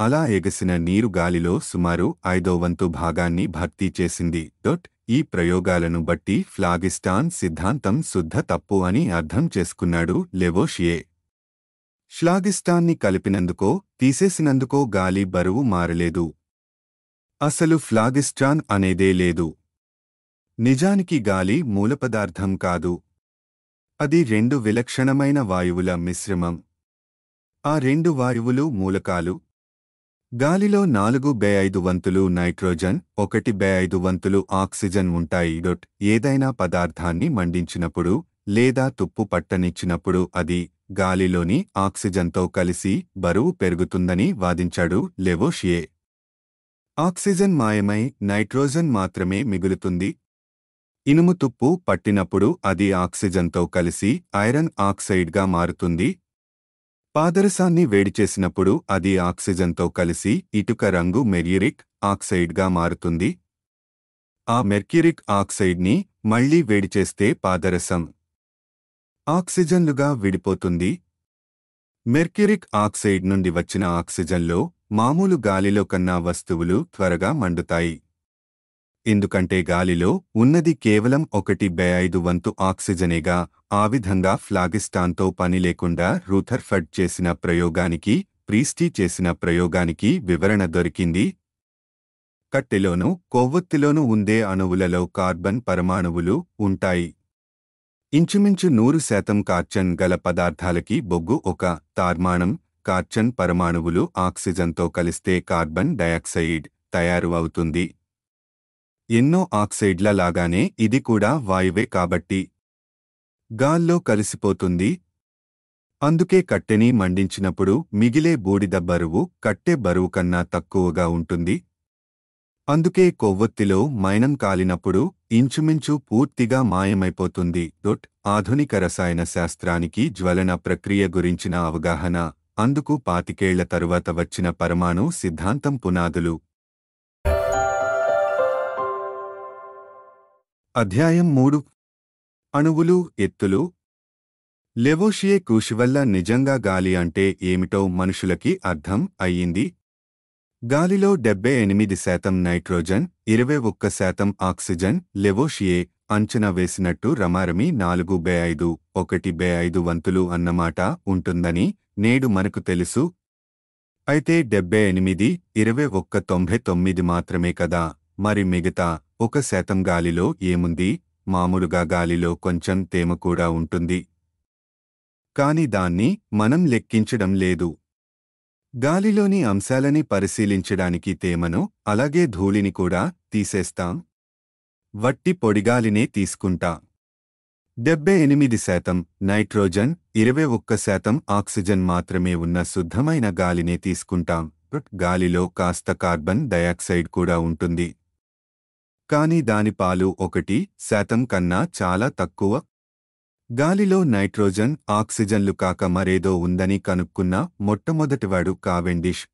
అలా ఎగసిన నీరు గాలిలో సుమారు 1/5 భాగాన్ని భర్తీ చేసింది. ఈ ప్రయోగాలను బట్టి ఫ్లాగిస్టాన్ సిద్ధాంతం శుద్ధ తప్పు అని అర్థం చేసుకున్నాడు లెవోషియే. ఫ్లాగిస్టాన్ని కలిపినందుకో తీసేసినందుకో గాలి బరువు మారలేదు. అసలు ఫ్లాగిస్టాన్ అనేదే లేదు. నిజానికి గాలి మూలపదార్థం కాదు. అది 2 విలక్షణమైన వాయువుల మిశ్రమం. ఆ 2 వాయువులు మూలకాలు. గాలిలో 4/5 వంతులు నైట్రోజన్, 1/5 వంతులు ఆక్సిజన్ ఉంటాయి. ఏదైనా పదార్థాన్ని మండించినప్పుడు లేదా తుప్పు పట్టనిచ్చినప్పుడు అది గాలిలోని ఆక్సిజన్తో కలిసి బరువు పెరుగుతుందని వాదించాడు లెవోషియే. ఆక్సిజన్ మాయమై నైట్రోజన్ మాత్రమే మిగులుతుంది. ఇనుము తుప్పు పట్టినప్పుడు అది ఆక్సిజన్తో కలిసి ఐరన్ ఆక్సైడ్గా మారుతుంది. పాదరసాన్ని వేడిచేసినప్పుడు అది ఆక్సిజన్తో కలిసి ఇటుక రంగు మెర్క్యూరిక్ ఆక్సైడ్గా మారుతుంది. ఆ మెర్క్యూరిక్ ఆక్సైడ్ని మళ్లీ వేడిచేస్తే పాదరసం ఆక్సిజన్లుగా విడిపోతుంది. మెర్క్యూరిక్ ఆక్సైడ్ నుండి వచ్చిన ఆక్సిజన్లో మామూలు గాలిలో కన్నా వస్తువులు త్వరగా మండుతాయి. ఎందుకంటే గాలిలో ఉన్నది కేవలం 1/5 వంతు ఆక్సిజనేగా. ఆ విధంగా ఫ్లాగిస్టాన్తో పని లేకుండా రూథర్ఫర్డ్ చేసిన ప్రయోగానికి, ప్రీస్టీ చేసిన ప్రయోగానికి వివరణ దొరికింది. కట్టెలోనూ కొవ్వొత్తిలోనూ ఉండే అణువులలో కార్బన్ పరమాణువులు ఉంటాయి. ఇంచుమించు 100% కార్బన్ గల పదార్థాలకి బొగ్గు ఒక తార్మాణం, కార్బన్ పరమాణువులు ఆక్సిజన్తో కలిస్తే కార్బన్ డయాక్సైడ్ తయారు అవుతుంది. ఎన్నో ఆక్సైడ్ల లాగానే ఇది కూడా వాయువే కాబట్టి గాల్లో కలిసిపోతుంది. అందుకే కట్టెని మండించినప్పుడు మిగిలే బూడిద బరువు కట్టె బరువు కన్నా తక్కువగా ఉంటుంది. అందుకే కొవ్వొత్తిలో మైనం కాలినప్పుడు ఇంచుమించు పూర్తిగా మాయమైపోతుంది. ఆధునిక రసాయన శాస్త్రానికి జ్వలన ప్రక్రియ గురించిన అవగాహన, అందుకు 25 ఏళ్ల తరువాత వచ్చిన పరమాణు సిద్ధాంతం పునాదులు. అధ్యాయం 3. అణువులు, ఎత్తులు. లెవోషియే కృషి వల్ల నిజంగా గాలి అంటే ఏమిటో మనుషులకి అర్థం అయ్యింది. గాలిలో 78% నైట్రోజన్, 21% ఆక్సిజన్. లెవోషియే అంచనా వేసినట్టు రమారమి 4/5, 1/5 వంతులు అన్నమాట ఉంటుందని నేడు మనకు తెలుసు. అయితే 78, 21, 99 మాత్రమే కదా. మరి మిగతా 1% గాలిలో ఏముంది? మామూలుగా గాలిలో కొంచెం తేమ కూడా ఉంటుంది. కాని దాన్ని మనం లెక్కించడం లేదు. గాలిలోని అంశాలని పరిశీలించడానికి తేమను, అలాగే ధూళిని కూడా తీసేస్తాం. వట్టి పొడిగాలినే తీసుకుంటాం. 78% నైట్రోజన్, 21% ఆక్సిజన్ మాత్రమే ఉన్న శుద్ధమైన గాలినే తీసుకుంటాం. గాలిలో కాస్త కార్బన్ డయాక్సైడ్ కూడా ఉంటుంది. కాని దాని పాలు 1% కన్నా చాలా తక్కువ. గాలిలో నైట్రోజన్, ఆక్సిజన్లు కాక మరేదో ఉందని కనుక్కున్న మొట్టమొదటివాడు కావెండిష్.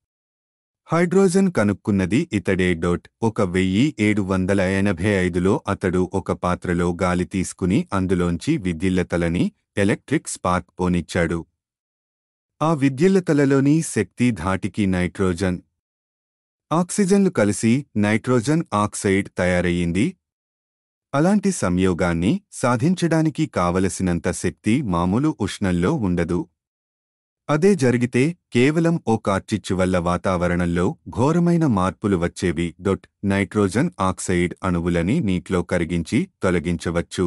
హైడ్రోజన్ కనుక్కున్నది ఇతడే. 1785లో అతడు ఒక పాత్రలో గాలి తీసుకుని అందులోంచి విద్యుల్లతలని, ఎలక్ట్రిక్ స్పార్క్ పోనిచ్చాడు. ఆ విద్యుల్లతలలోని శక్తి ధాటికి నైట్రోజన్, ఆక్సిజన్లు కలిసి నైట్రోజన్ ఆక్సైడ్ తయారయ్యింది. అలాంటి సంయోగాన్ని సాధించడానికి కావలసినంత శక్తి మామూలు ఉష్ణంలో ఉండదు. అదే జరిగితే కేవలం ఓ కార్చిచ్చు వల్ల వాతావరణంలో ఘోరమైన మార్పులు వచ్చేవి. నైట్రోజన్ ఆక్సైడ్ అణువులని నీటిలో కరిగించి తొలగించవచ్చు.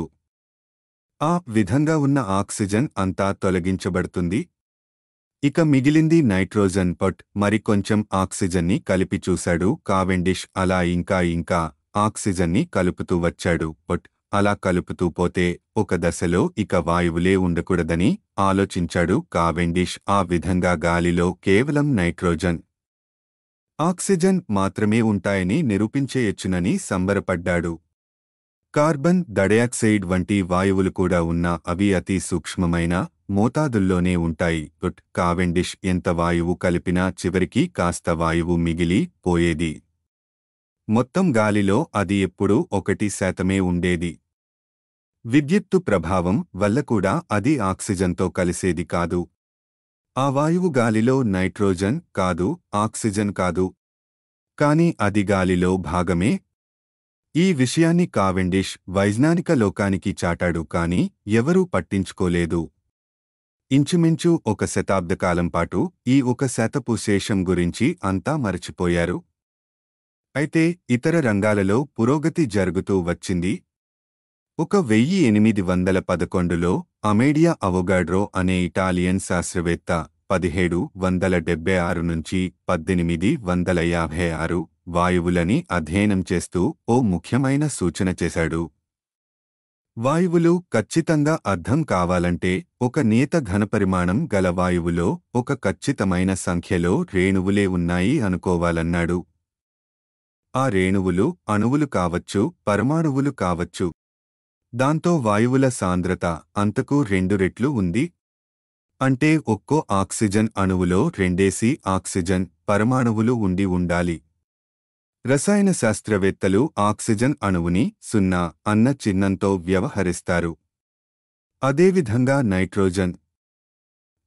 ఆ విధంగా ఉన్న ఆక్సిజన్ అంతా తొలగించబడుతుంది. ఇక మిగిలింది నైట్రోజన్. మరి కొంచెం ఆక్సిజన్ని కలిపి చూశాడు కావెండిష్. అలా ఇంకా ఆక్సిజన్ని కలుపుతూ వచ్చాడు. అలా కలుపుతూ పోతే ఒక దశలో ఇక వాయువులే ఉండకూడదని ఆలోచించాడు కావెండిష్. ఆ విధంగా గాలిలో కేవలం నైట్రోజన్, ఆక్సిజన్ మాత్రమే ఉంటాయని నిరూపించేయచ్చునని సంబరపడ్డాడు. కార్బన్ డయాక్సైడ్ వంటి వాయువులు కూడా ఉన్నా అవి అతి సూక్ష్మమైన మోతాదుల్లోనే ఉంటాయి. కావెండిష్ ఎంత వాయువు కలిపినా చివరికి కాస్త వాయువు మిగిలి పోయేది. మొత్తం గాలిలో అది ఎప్పుడూ 1% ఉండేది. విద్యుత్తు ప్రభావం వల్ల కూడా అది ఆక్సిజన్తో కలిసేది కాదు. ఆ వాయువు గాలిలో నైట్రోజన్ కాదు, ఆక్సిజన్ కాదు. కాని అది గాలిలో భాగమే. ఈ విషయాన్ని కావెండిష్ వైజ్ఞానిక లోకానికి చాటాడు. కాని ఎవరూ పట్టించుకోలేదు. ఇంచుమించు 1 శతాబ్దకాలం పాటు ఈ 1% శేషం గురించి అంతా మరచిపోయారు. అయితే ఇతర రంగాలలో పురోగతి జరుగుతూ వచ్చింది. 1811లో అమేడియా అవోగాడ్రో అనే ఇటాలియన్ శాస్త్రవేత్త 1776 నుంచి 1856 వాయువులని అధ్యయనం చేస్తూ ఓ ముఖ్యమైన సూచన చేశాడు. వాయువులు ఖచ్చితంగా అర్థం కావాలంటే ఒక నియత ఘనపరిమాణం గల వాయువులో ఒక ఖచ్చితమైన సంఖ్యలో రేణువులే ఉన్నాయి అనుకోవాలన్నాడు. ఆ రేణువులు అణువులు కావచ్చు, పరమాణువులు కావచ్చు. దాంతో వాయువుల సాంద్రత అంతకు 2 రెట్లు ఉంది. అంటే ఒక్కో ఆక్సిజన్ అణువులో 2 ఆక్సిజన్ పరమాణువులు ఉండి ఉండాలి. రసాయన శాస్త్రవేత్తలు ఆక్సిజన్ అణువుని 0 అన్న చిహ్నంతో వ్యవహరిస్తారు. అదేవిధంగా నైట్రోజన్,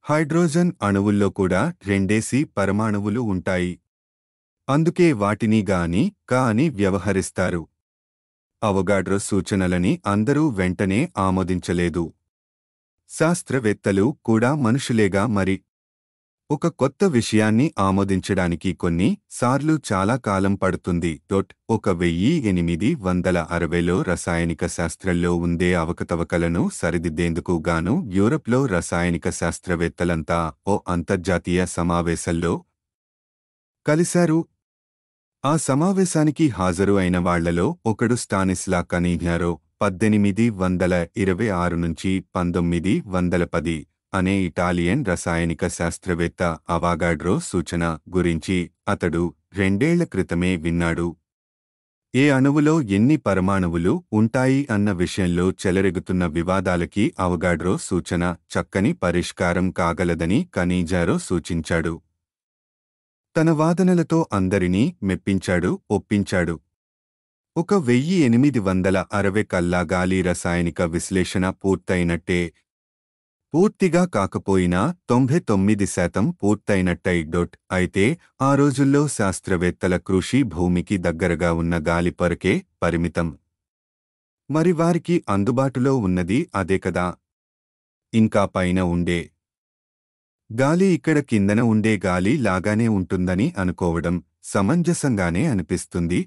హైడ్రోజన్ అణువుల్లో కూడా 2 పరమాణువులు ఉంటాయి. అందుకే వాటిని గాని కా అని వ్యవహరిస్తారు. అవోగాడ్రో సూచనలని అందరూ వెంటనే ఆమోదించలేదు. శాస్త్రవేత్తలు కూడా మనుషులేగా మరి. ఒక కొత్త విషయాన్ని ఆమోదించడానికి కొన్ని సార్లు చాలా కాలం పడుతుంది. 1860లో రసాయనిక శాస్త్రంలో ఉండే అవకతవకలను సరిదిద్దేందుకు గాను యూరప్లో రసాయనిక శాస్త్రవేత్తలంతా ఓ అంతర్జాతీయ సమావేశంలో కలిశారు. ఆ సమావేశానికి హాజరు అయిన వాళ్లలో ఒకడు స్టానిస్లా కనీజ్ఞారో 1826 నుంచి 1910 అనే ఇటాలియన్ రసాయనిక శాస్త్రవేత్త అవాగాడ్రో సూచన గురించి అతడు 2 ఏళ్ల క్రితమే విన్నాడు. ఏ అణువులో ఎన్ని పరమాణువులు ఉంటాయి అన్న విషయంలో చెలరెగుతున్న వివాదాలకి అవగాడ్రో సూచన చక్కని పరిష్కారం కాగలదని కనీజారో సూచించాడు. తన వాదనలతో అందరినీ మెప్పించాడు, ఒప్పించాడు. 1860 కల్లా గాలి రసాయనిక విశ్లేషణ పూర్తయినట్టే. పూర్తిగా కాకపోయినా 99% పూర్తయినట్టయి. అయితే ఆ రోజుల్లో శాస్త్రవేత్తల కృషి భూమికి దగ్గరగా ఉన్న గాలి వరకే పరిమితం. మరి వారికి అందుబాటులో ఉన్నది అదే కదా. ఇంకా పైన ఉండే గాలి ఇక్కడ కిందన ఉండే గాలి లాగానే ఉంటుందని అనుకోవడం సమంజసంగానే అనిపిస్తుంది.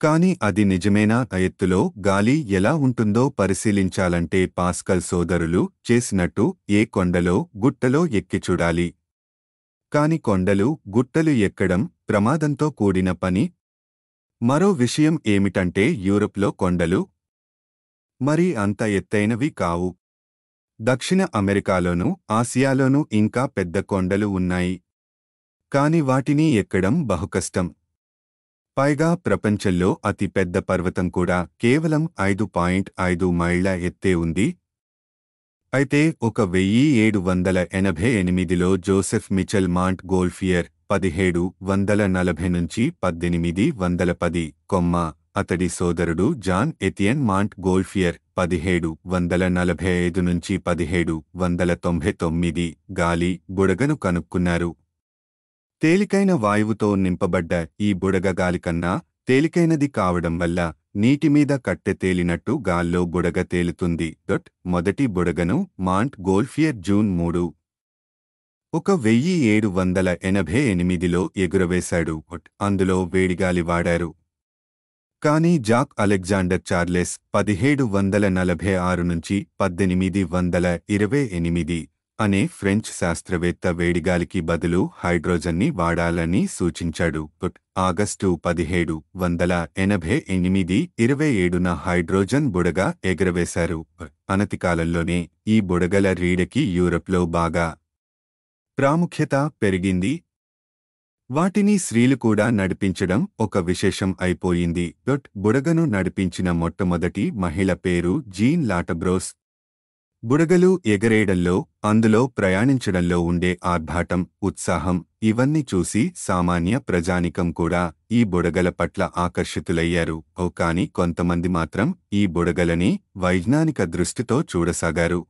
కాని అది నిజమేనా? ఎత్తులో గాలి ఎలా ఉంటుందో పరిశీలించాలంటే పాస్కల్ సోదరులు చేసినట్టు ఏ కొండలో గుట్టలో ఎక్కి చూడాలి. కాని కొండలు గుట్టలు ఎక్కడం ప్రమాదంతో కూడిన పని. మరో విషయం ఏమిటంటే యూరప్లో కొండలు మరి అంత ఎత్తైనవి కావు. దక్షిణ అమెరికాలోనూ ఆసియాలోనూ ఇంకా పెద్ద కొండలు ఉన్నాయి. కాని వాటిని ఎక్కడం బహుకష్టం. పైగా ప్రపంచంలో అతి పెద్ద పర్వతం కూడా కేవలం 5.5 మైళ్ల ఎత్తే ఉంది. అయితే 1788లో జోసెఫ్ మిచెల్ మాంట్ గోల్ఫియర్ 1740 నుంచి 1810 అతడి సోదరుడు జాన్ ఎతియన్ మాంట్ గోల్ఫియర్ 1745 నుంచి 1799 గాలి బుడగను కనుక్కున్నారు. తేలికైన వాయువుతో నింపబడ్డ ఈ బుడగ గాలికన్నా తేలికైనది కావడం వల్ల నీటిమీద కట్టె తేలినట్టు గాల్లో బుడగ తేలుతుంది. మొదటి బుడగను మాంట్ గోల్ఫియర్ జూన్ 3, 1788లో ఎగురవేశాడు. అందులో వేడిగాలి వాడారు. కాని జాక్ అలెగ్జాండర్ చార్లెస్ 1746 నుంచి 1828 అనే ఫ్రెంచ్ శాస్త్రవేత్త వేడిగాలికి బదులు హైడ్రోజన్ని వాడాలని సూచించాడు. ఆగస్టు 1788 27న హైడ్రోజన్ బుడగ ఎగరవేశారు. అనతికాలంలోనే ఈ బుడగల రీడకి యూరప్లో బాగా ప్రాముఖ్యత పెరిగింది. వాటిని స్త్రీలు కూడా నడిపించడం ఒక విశేషం అయిపోయింది. బుడగను నడిపించిన మొట్టమొదటి మహిళ పేరు జీన్ లాటబ్రోస్. బుడగలు ఎగరేయడంలో, అందులో ప్రయాణించడంలో ఉండే ఆర్భాటం, ఉత్సాహం ఇవన్నీ చూసి సామాన్య ప్రజానికం కూడా ఈ బుడగల పట్ల ఆకర్షితులయ్యారు. కాని కొంతమంది మాత్రం ఈ బుడగలని వైజ్ఞానిక దృష్టితో చూడసాగారు.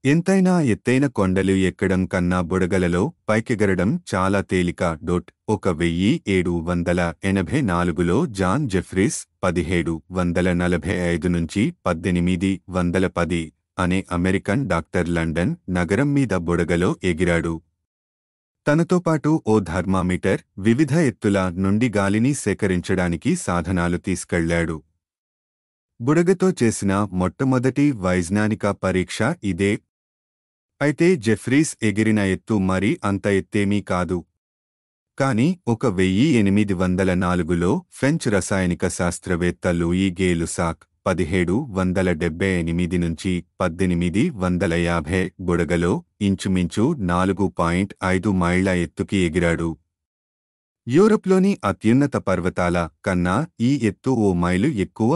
ఎంతైనా ఎత్తైన కొండలు ఎక్కడం కన్నా బుడగలలో పైకెగరడం చాలా తేలిక. 1784లో జాన్ జెఫ్రీస్ 1745 నుంచి 1810 అనే అమెరికన్ డాక్టర్ లండన్ నగరం మీద బుడగలో ఎగిరాడు. తనతో పాటు ఓ థర్మామీటర్, వివిధ ఎత్తుల నుండి గాలిని సేకరించడానికి సాధనాలు తీసుకెళ్లాడు. బుడగతో చేసిన మొట్టమొదటి వైజ్ఞానిక పరీక్ష ఇదే. అయితే జెఫ్రీస్ ఎగిరిన ఎత్తు మరి అంత ఎత్తేమీ కాదు. కాని 1804లో ఫ్రెంచ్ రసాయనిక శాస్త్రవేత్త లూయి గే లుసాక్ 1778 నుంచి 1850 బుడగలో ఇంచుమించు 4.5 మైళ్ల ఎత్తుకి ఎగిరాడు. యూరప్లోని అత్యున్నత పర్వతాల కన్నా ఈ ఎత్తు ఓ మైలు ఎక్కువ.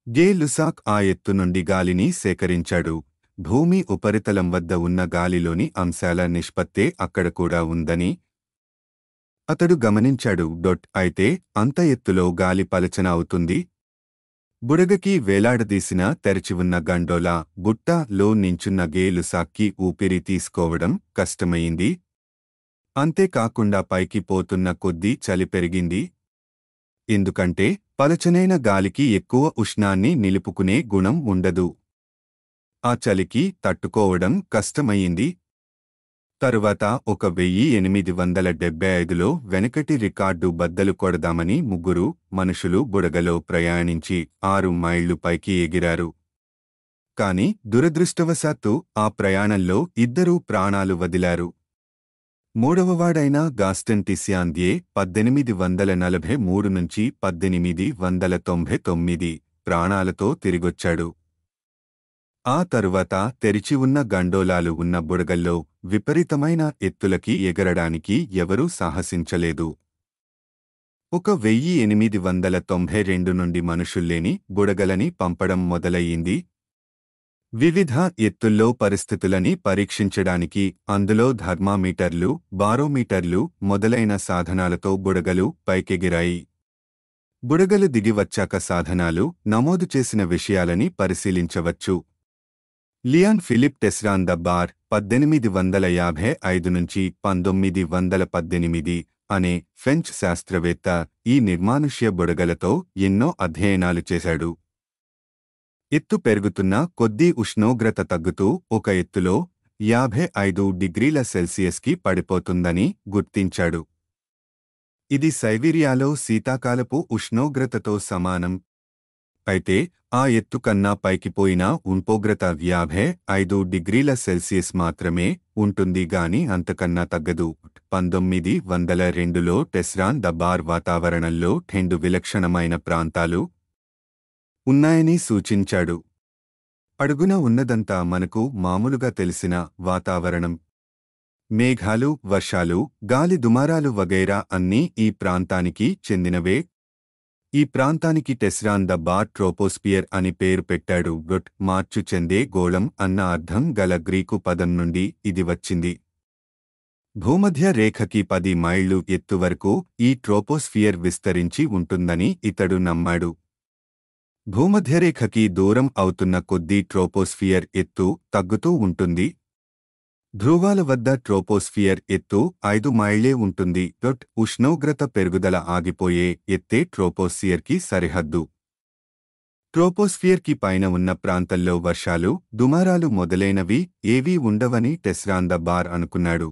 గే లుసాక్ ఆ ఎత్తు నుండి గాలిని సేకరించాడు. భూమి ఉపరితలం వద్ద ఉన్న గాలిలోని అంశాల నిష్పత్తే అక్కడ కూడా ఉందని అతడు గమనించాడు. అయితే అంత ఎత్తులో గాలి పలచన అవుతుంది. బుడగకి వేలాడదీసిన తెరచివున్న గండోలా బుట్టలో నించున్న గే లుసాక్కి ఊపిరి తీసుకోవడం కష్టమయింది. అంతేకాకుండా పైకి పోతున్న కొద్దీ చలి పెరిగింది. ఎందుకంటే పలచనైన గాలికి ఎక్కువ ఉష్ణాన్ని నిలుపుకునే గుణం ఉండదు. ఆ చలికి తట్టుకోవడం కష్టమయ్యింది. తరువాత 1875లో వెనకటి రికార్డు బద్దలు కొడదామని ముగ్గురు మనుషులు బుడగలో ప్రయాణించి 6 మైళ్లు పైకి ఎగిరారు. కాని దురదృష్టవశాత్తు ఆ ప్రయాణంలో 2 ప్రాణాలు వదిలారు. మూడవవాడైన గాస్టన్ టిస్యాంద్యే 1843 నుంచి 1899 ప్రాణాలతో తిరిగొచ్చాడు. ఆ తరువాత తెరిచి ఉన్న గండోలాలు ఉన్న బుడగల్లో విపరీతమైన ఎత్తులకి ఎగరడానికి ఎవరూ సాహసించలేదు. 1892 నుండి మనుషుల్లేని బుడగలని పంపడం మొదలయ్యింది. వివిధ ఎత్తుల్లో పరిస్థితులని పరీక్షించడానికి అందులో థర్మామీటర్లు, బారోమీటర్లు మొదలైన సాధనాలతో బుడగలు పైకెగిరాయి. బుడగలు దిగి వచ్చాక సాధనాలు నమోదు చేసిన విషయాలని పరిశీలించవచ్చు. లియాన్ ఫిలిప్ టెస్రాన్ ద బార్ 1855 నుంచి 1918 అనే ఫ్రెంచ్ శాస్త్రవేత్త ఈ నిర్మానుష్య బుడగలతో ఎన్నో అధ్యయనాలు చేశాడు. ఎత్తు పెరుగుతున్న కొద్దీ ఉష్ణోగ్రత తగ్గుతూ ఒక ఎత్తులో 55 డిగ్రీల సెల్సియస్కి పడిపోతుందని గుర్తించాడు. ఇది సైబీరియాలో శీతాకాలపు ఉష్ణోగ్రతతో సమానం. అయితే ఆ ఎత్తు కన్నా పైకిపోయిన ఉష్ణోగ్రత 55 డిగ్రీల సెల్సియస్ మాత్రమే ఉంటుంది గాని అంతకన్నా తగ్గదు. 1902లో టెస్రాన్ ద బార్ వాతావరణంలో 2 విలక్షణమైన ప్రాంతాలు ఉన్నాయని సూచించాడు. అడుగున ఉన్నదంతా మనకు మామూలుగా తెలిసిన వాతావరణం. మేఘాలు, వర్షాలు, గాలి దుమారాలు వగైరా అన్నీ ఈ ప్రాంతానికి చెందినవే. ఈ ప్రాంతానికి టెస్రాన్ ద బార్ ట్రోపోస్పియర్ అని పేరు పెట్టాడు. మార్చు చెందే గోళం అన్న అర్థం గల గ్రీకు పదం నుండి ఇది వచ్చింది. భూమధ్య రేఖకి 10 మైళ్లు ఎత్తు వరకు ఈ ట్రోపోస్ఫియర్ విస్తరించి ఉంటుందని ఇతడు నమ్మాడు. భూమధ్యరేఖకి దూరం అవుతున్న కొద్దీ ట్రోపోస్ఫియర్ ఎత్తు తగ్గుతూ ఉంటుంది. ధ్రువాల వద్ద ట్రోపోస్ఫియర్ ఎత్తు 5 మైళ్లే ఉంటుంది. ఉష్ణోగ్రత పెరుగుదల ఆగిపోయే ఎత్తే ట్రోపోస్ఫియర్కి సరిహద్దు. ట్రోపోస్ఫియర్కి పైన ఉన్న ప్రాంతంలో వర్షాలు, దుమారాలు మొదలైనవి ఏవీ ఉండవని టెస్రాన్ ద బార్ అనుకున్నాడు.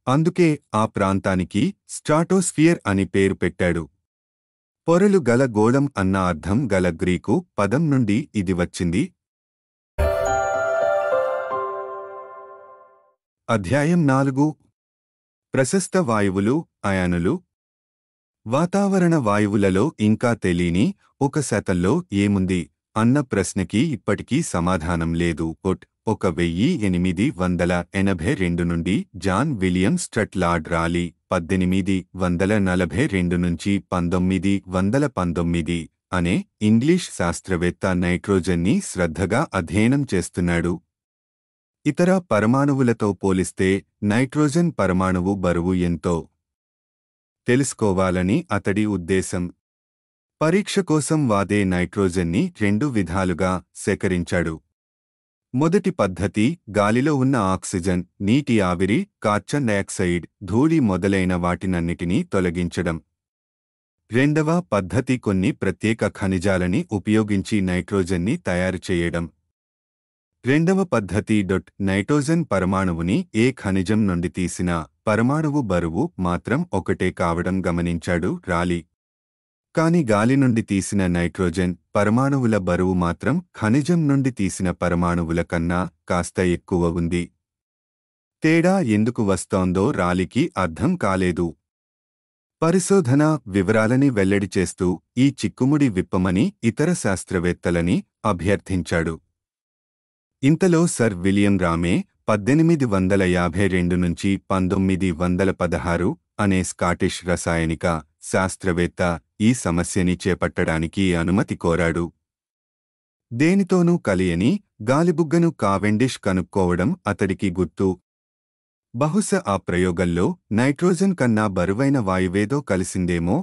అందుకే ఆ ప్రాంతానికి స్ట్రాటోస్ఫియర్ అని పేరు పెట్టాడు. పొరలు గల గోళం అన్న అర్థం గల గ్రీకు పదం నుండి ఇది వచ్చింది. అధ్యాయం 4. ప్రశస్త వాయువులు, అయానులు. వాతావరణ వాయువులలో ఇంకా తెలియని 1% ఏముంది అన్న ప్రశ్నకి ఇప్పటికీ సమాధానం లేదు. 1882 నుండి జాన్ విలియం స్ట్రట్లార్డ్ రాలీ 1842 నుంచి 1919 అనే ఇంగ్లీష్ శాస్త్రవేత్త నైట్రోజన్ని శ్రద్ధగా అధ్యయనం చేస్తున్నాడు. ఇతర పరమాణువులతో పోలిస్తే నైట్రోజన్ పరమాణువు బరువు ఎంతో తెలుసుకోవాలని అతడి ఉద్దేశం. పరీక్ష కోసం వాడే నైట్రోజన్ని 2 విధాలుగా సేకరించాడు. మొదటి పద్ధతి గాలిలో ఉన్న ఆక్సిజన్, నీటి ఆవిరి, కార్బన్ డయాక్సైడ్, ధూళి మొదలైన వాటినన్నిటినీ తొలగించడం. రెండవ పద్ధతి కొన్ని ప్రత్యేక ఖనిజాలని ఉపయోగించి నైట్రోజన్ని తయారు చేయడం. రెండవ పద్ధతి నైట్రోజన్ పరమాణువుని ఏ ఖనిజం నుండి తీసినా పరమాణువు బరువు మాత్రం ఒకటే కావడం గమనించాడు రాలీ. కాని గాలి నుండి తీసిన నైట్రోజన్ పరమాణువుల బరువు మాత్రం ఖనిజం నుండి తీసిన పరమాణువుల కన్నా కాస్త ఎక్కువ ఉంది. తేడా ఎందుకు వస్తోందో రాలీకి అర్థం కాలేదు. పరిశోధన వివరాలని వెల్లడి చేస్తూ ఈ చిక్కుముడి విప్పమని ఇతర శాస్త్రవేత్తలని అభ్యర్థించాడు. ఇంతలో సర్ విలియం రామే 1852 నుంచి 1916 అనే స్కాటిష్ రసాయనిక శాస్త్రవేత్త ఈ సమస్యని చేపట్టడానికి అనుమతి కోరాడు. దేనితోనూ కలియని గాలిబుగ్గను కావెండిష్ కనుక్కోవడం అతడికి గుర్తు. బహుశా ఆ ప్రయోగంలో నైట్రోజన్ కన్నా బరువైన వాయువేదో కలిసిందేమో.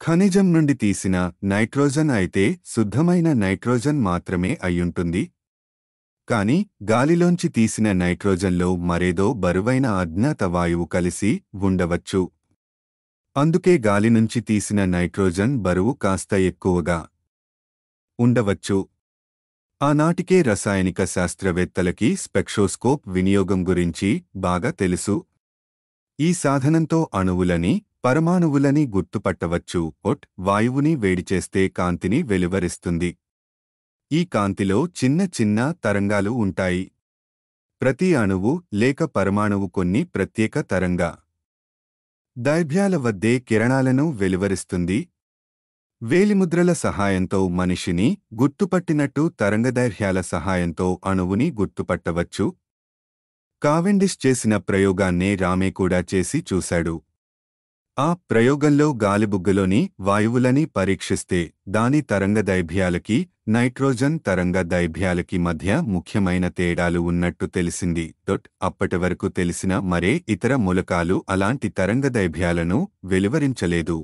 ఖనిజం నుండి తీసిన నైట్రోజన్ అయితే శుద్ధమైన నైట్రోజన్ మాత్రమే అయ్యుంటుంది. కాని గాలిలోంచి తీసిన నైట్రోజన్లో మరేదో బరువైన అజ్ఞాత వాయువు కలిసి ఉండవచ్చు. అందుకే గాలి నుంచి తీసిన నైట్రోజన్ బరువు కాస్త ఎక్కువగా ఉండవచ్చు. ఆనాటికే రసాయనిక శాస్త్రవేత్తలకి స్పెక్ట్రోస్కోప్ వినియోగం గురించి బాగా తెలుసు. ఈ సాధనంతో అణువులని, పరమాణువులని గుర్తుపట్టవచ్చు. వాయువుని వేడిచేస్తే కాంతిని వెలువరిస్తుంది. ఈ కాంతిలో చిన్న చిన్న తరంగాలు ఉంటాయి. ప్రతి అణువు లేక పరమాణువు కొన్ని ప్రత్యేక తరంగ దైర్ఘ్యాల వద్దే కిరణాలను వెలువరిస్తుంది. వేలిముద్రల సహాయంతో మనిషిని గుర్తుపట్టినట్టు తరంగదైర్ఘ్యాల సహాయంతో అణువుని గుర్తుపట్టవచ్చు. కావెండిష్ చేసిన ప్రయోగాన్నే రామే కూడా చేసి చూశాడు. ఆ ప్రయోగంలో గాలిబుగ్గలోని వాయువులని పరీక్షిస్తే దాని తరంగదైర్ఘ్యాలకి నైట్రోజన్ తరంగదైర్ఘ్యాలకి మధ్య ముఖ్యమైన తేడాలు ఉన్నట్టు తెలిసింది. అప్పటివరకు తెలిసిన మరే ఇతర మూలకాలు అలాంటి తరంగదైర్ఘ్యాలను వెలువరించలేదు.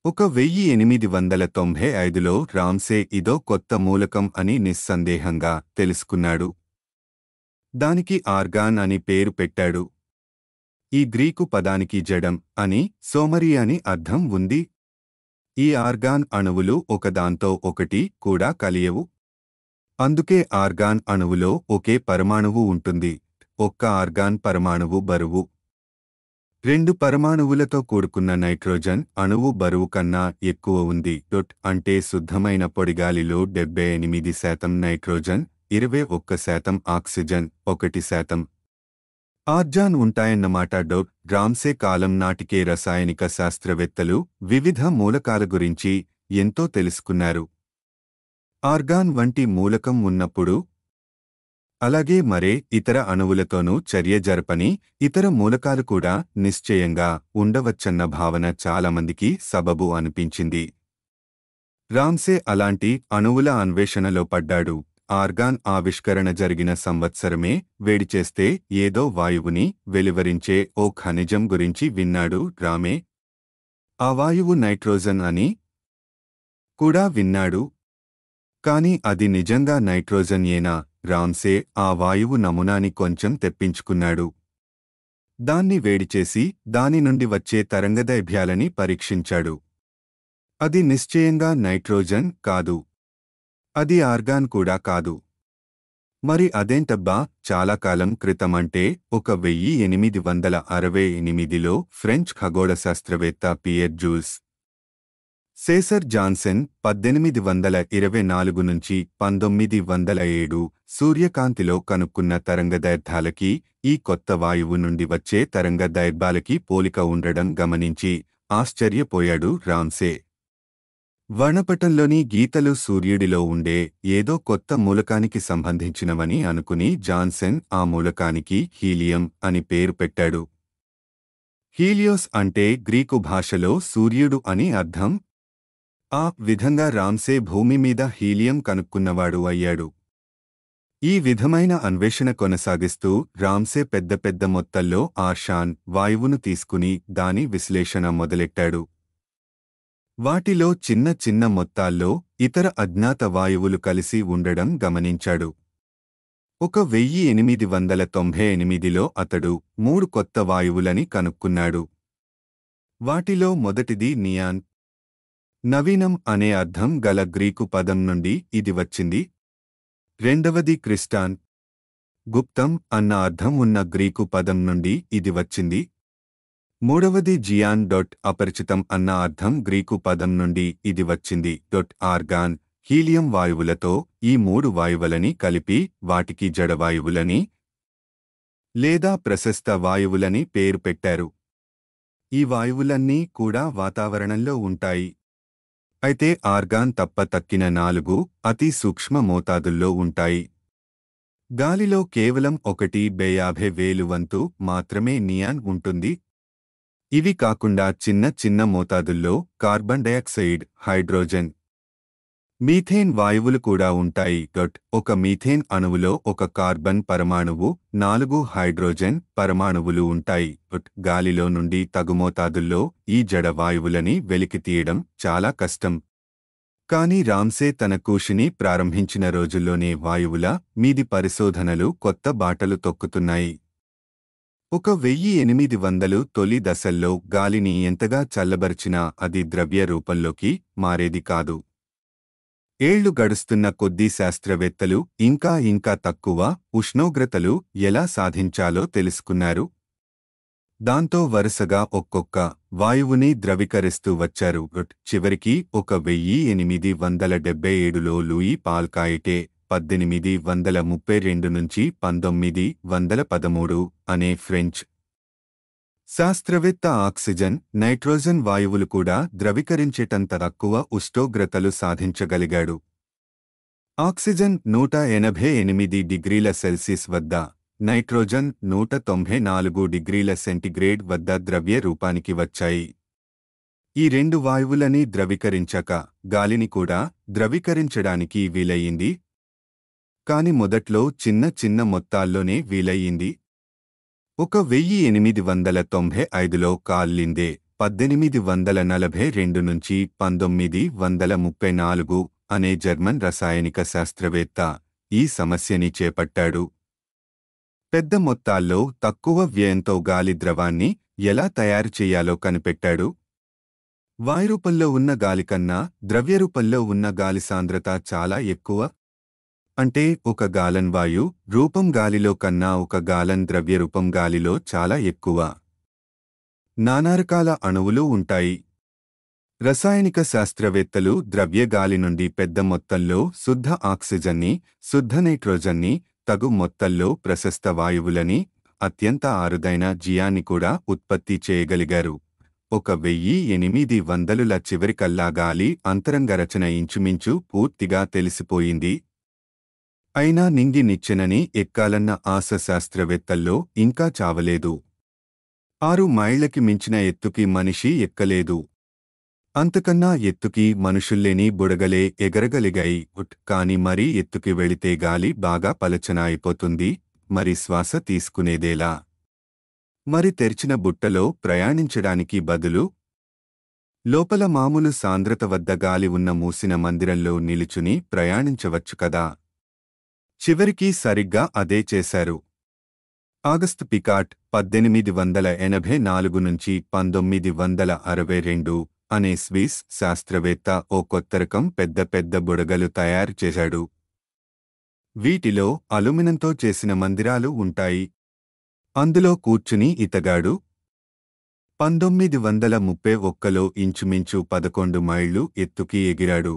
1895లో రామ్సే ఇదో కొత్త మూలకం అని నిస్సందేహంగా తెలుసుకున్నాడు. దానికి ఆర్గాన్ అని పేరు పెట్టాడు. ఈ గ్రీకు పదానికి జడం అని, సోమరి అని అర్థం ఉంది. ఈ ఆర్గాన్ అణువులు ఒకదాంతో ఒకటి కూడా కలియవు. అందుకే ఆర్గాన్ అణువులో ఒకే పరమాణువు ఉంటుంది. ఒక్క ఆర్గాన్ పరమాణువు బరువు 2 పరమాణువులతో కూడుకున్న నైట్రోజన్ అణువు బరువు కన్నా ఎక్కువ ఉంది. అంటే శుద్ధమైన పొడిగాలిలో 78% నైట్రోజన్, 21% ఆక్సిజన్, 1% ఆర్గాన్ ఉంటాయన్నమాట. రామ్సే కాలం నాటికే రసాయనిక శాస్త్రవేత్తలు వివిధ మూలకాల గురించి ఎంతో తెలుసుకున్నారు. ఆర్గాన్ వంటి మూలకం ఉన్నప్పుడు అలాగే మరే ఇతర అణువులతోనూ చర్య జరపని ఇతర మూలకాలు కూడా నిశ్చయంగా ఉండవచ్చన్న భావన చాలామందికి సబబు అనిపించింది. రామ్సే అలాంటి అణువుల అన్వేషణలో పడ్డాడు. ఆర్గాన్ ఆవిష్కరణ జరిగిన సంవత్సరమే వేడిచేస్తే ఏదో వాయువుని వెలువరించే ఓ ఖనిజం గురించి విన్నాడు రామే. ఆ వాయువు నైట్రోజన్ అని కూడా విన్నాడు. కాని అది నిజంగా నైట్రోజన్ ఏనా? రామ్సే ఆ వాయువు నమూనాని కొంచెం తెప్పించుకున్నాడు. దాన్ని వేడిచేసి దాని నుండి వచ్చే తరంగదైర్ఘ్యాలని పరీక్షించాడు. అది నిశ్చయంగా నైట్రోజన్ కాదు. అది ఆర్గాన్ కూడా కాదు. మరి అదేంటబ్బా? చాలా కాలం క్రితమంటే 1868లో ఫ్రెంచ్ ఖగోళ శాస్త్రవేత్త పియర్ జూల్స్ సేసర్ జాన్సెన్ 1824 నుంచి 1907 సూర్యకాంతిలో కనుక్కున్న తరంగదైర్ఘ్యాలకి ఈ కొత్త వాయువు నుండి వచ్చే తరంగదైర్ఘ్యాలకి పోలిక ఉండడం గమనించి ఆశ్చర్యపోయాడు రామ్సే. వర్ణపటంలోని గీతలు సూర్యుడిలో ఉండే ఏదో కొత్త మూలకానికి సంబంధించినవని అనుకుని జాన్సెన్ ఆ మూలకానికి హీలియం అని పేరు పెట్టాడు. హీలియోస్ అంటే గ్రీకు భాషలో సూర్యుడు అని అర్థం. ఆ విధంగా రామ్సే భూమి మీద హీలియం కనుక్కున్నవాడు అయ్యాడు. ఈ విధమైన అన్వేషణ కొనసాగిస్తూ రామ్సే పెద్ద పెద్ద మొత్తంలో ఆర్గాన్ వాయువును తీసుకుని దాని విశ్లేషణ మొదలెట్టాడు. వాటిలో చిన్న చిన్న మొత్తాల్లో ఇతర అజ్ఞాత వాయువులు కలిసి ఉండడం గమనించాడు. 1898లో అతడు 3 కొత్త వాయువులని కనుక్కున్నాడు. వాటిలో మొదటిది నియాన్. నవీనం అనే అర్థం గల గ్రీకు పదం నుండి ఇది వచ్చింది. రెండవది క్రిస్టాన్. గుప్తం అన్న అర్థం ఉన్న గ్రీకు పదం నుండి ఇది వచ్చింది. మూడవది జియాన్. అపరిచితం అన్న అర్థం గ్రీకు పదం నుండి ఇది వచ్చింది. ఆర్గాన్, హీలియం వాయువులతో ఈ 3 వాయువులని కలిపి వాటికి జడవాయువులని లేదా ప్రశస్త వాయువులని పేరు పెట్టారు. ఈ వాయువులన్నీ కూడా వాతావరణంలో ఉంటాయి. అయితే ఆర్గాన్ తప్ప తక్కిన 4 అతి సూక్ష్మ మోతాదుల్లో ఉంటాయి. గాలిలో కేవలం 1/50,000 వంతు మాత్రమే నియాన్ ఉంటుంది. ఇవి కాకుండా చిన్న చిన్న మోతాదుల్లో కార్బన్ డయాక్సైడ్, హైడ్రోజన్, మీథేన్ వాయువులు కూడా ఉంటాయి. ఒక మీథేన్ అణువులో ఒక కార్బన్ పరమాణువు, 4 హైడ్రోజన్ పరమాణువులు ఉంటాయి. గాలిలో నుండి తగుమోతాదుల్లో ఈ జడ వాయువులని వెలికితీయడం చాలా కష్టం. కాని రామ్సే తన కృషిని ప్రారంభించిన రోజుల్లోనే వాయువుల మీది పరిశోధనలు కొత్త బాటలు తొక్కుతున్నాయి. 1800 తొలి దశల్లో గాలిని ఎంతగా చల్లబరిచినా అది ద్రవ్య రూపంలోకి మారేది కాదు. ఏళ్లు గడుస్తున్న కొద్దీ శాస్త్రవేత్తలు ఇంకా తక్కువ ఉష్ణోగ్రతలు ఎలా సాధించాలో తెలుసుకున్నారు. దాంతో వరుసగా ఒక్కొక్క వాయువుని ద్రవీకరిస్తూ వచ్చారు. చివరికి 1877లో లూయి పాల్కాయిటే 1832 నుంచి 1913 అనే ఫ్రెంచ్ శాస్త్రవేత్త ఆక్సిజన్, నైట్రోజన్ వాయువులు కూడా ద్రవీకరించేటంత తక్కువ ఉష్ణోగ్రతలు సాధించగలిగాడు. ఆక్సిజన్ 188 డిగ్రీల సెల్సియస్ వద్ద, నైట్రోజన్ 194 డిగ్రీల సెంటిగ్రేడ్ వద్ద ద్రవ్య రూపానికి వచ్చాయి. ఈ రెండు వాయువులని ద్రవీకరించాక గాలిని కూడా ద్రవీకరించడానికి వీలయ్యింది. కాని మొదట్లో చిన్న మొత్తాల్లోనే వీలయ్యింది. 1895లో కార్ల్ లిందే 1842 నుంచి 1934 అనే జర్మన్ రసాయనిక శాస్త్రవేత్త ఈ సమస్యని చేపట్టాడు. పెద్ద మొత్తాల్లో తక్కువ వ్యయంతో గాలి ద్రవాన్ని ఎలా తయారు చేయాలో కనిపెట్టాడు. వాయురూపంలో ఉన్న గాలి కన్నా ద్రవ్యరూపంలో ఉన్న గాలి సాంద్రత చాలా ఎక్కువ. అంటే 1 గాలన్ వాయు రూపం గాలిలో కన్నా 1 గాలన్ ద్రవ్యరూపం గాలిలో చాలా ఎక్కువ. నానారకాల అణువులు ఉంటాయి. రసాయనిక శాస్త్రవేత్తలు ద్రవ్య గాలి నుండి పెద్ద మొత్తంలో శుద్ధ ఆక్సిజన్ని, శుద్ధ నైట్రోజన్ని, తగు మొత్తంలో ప్రశస్త వాయువులని, అత్యంత అరుదైన జియాన్ని కూడా ఉత్పత్తి చేయగలిగారు. 1800ల చివరికల్లా గాలి అంతరంగ రచన ఇంచుమించు పూర్తిగా తెలిసిపోయింది. అయినా నింగి నిచ్చెనని ఎక్కాలన్న ఆశ శాస్త్రవేత్తల్లో ఇంకా చావలేదు. 6 మైళ్లకి మించిన ఎత్తుకి మనిషి ఎక్కలేదు. అంతకన్నా ఎత్తుకి మనుషుల్లేని బుడగలే ఎగరగలిగాయి. కాని మరీ ఎత్తుకి వెళితే గాలి బాగా పలచన అయిపోతుంది. మరి శ్వాస తీసుకునేదేలా? మరి తెరిచిన బుట్టలో ప్రయాణించడానికి బదులు లోపల మామూలు సాంద్రత వద్ద గాలి ఉన్న మూసిన మందిరంలో నిలుచుని ప్రయాణించవచ్చు కదా. చివరికి సరిగ్గా అదే చేశారు. ఆగస్ట్ పికాట్ 1884 నుంచి 1962 అనే స్విస్ శాస్త్రవేత్త ఓ కొత్త రకం పెద్ద బుడగలు తయారు చేశాడు. వీటిలో అలుమినంతో చేసిన మందిరాలు ఉంటాయి. అందులో కూర్చుని ఇతగాడు 1931లో ఇంచుమించు 11 మైళ్లు ఎత్తుకి ఎగిరాడు.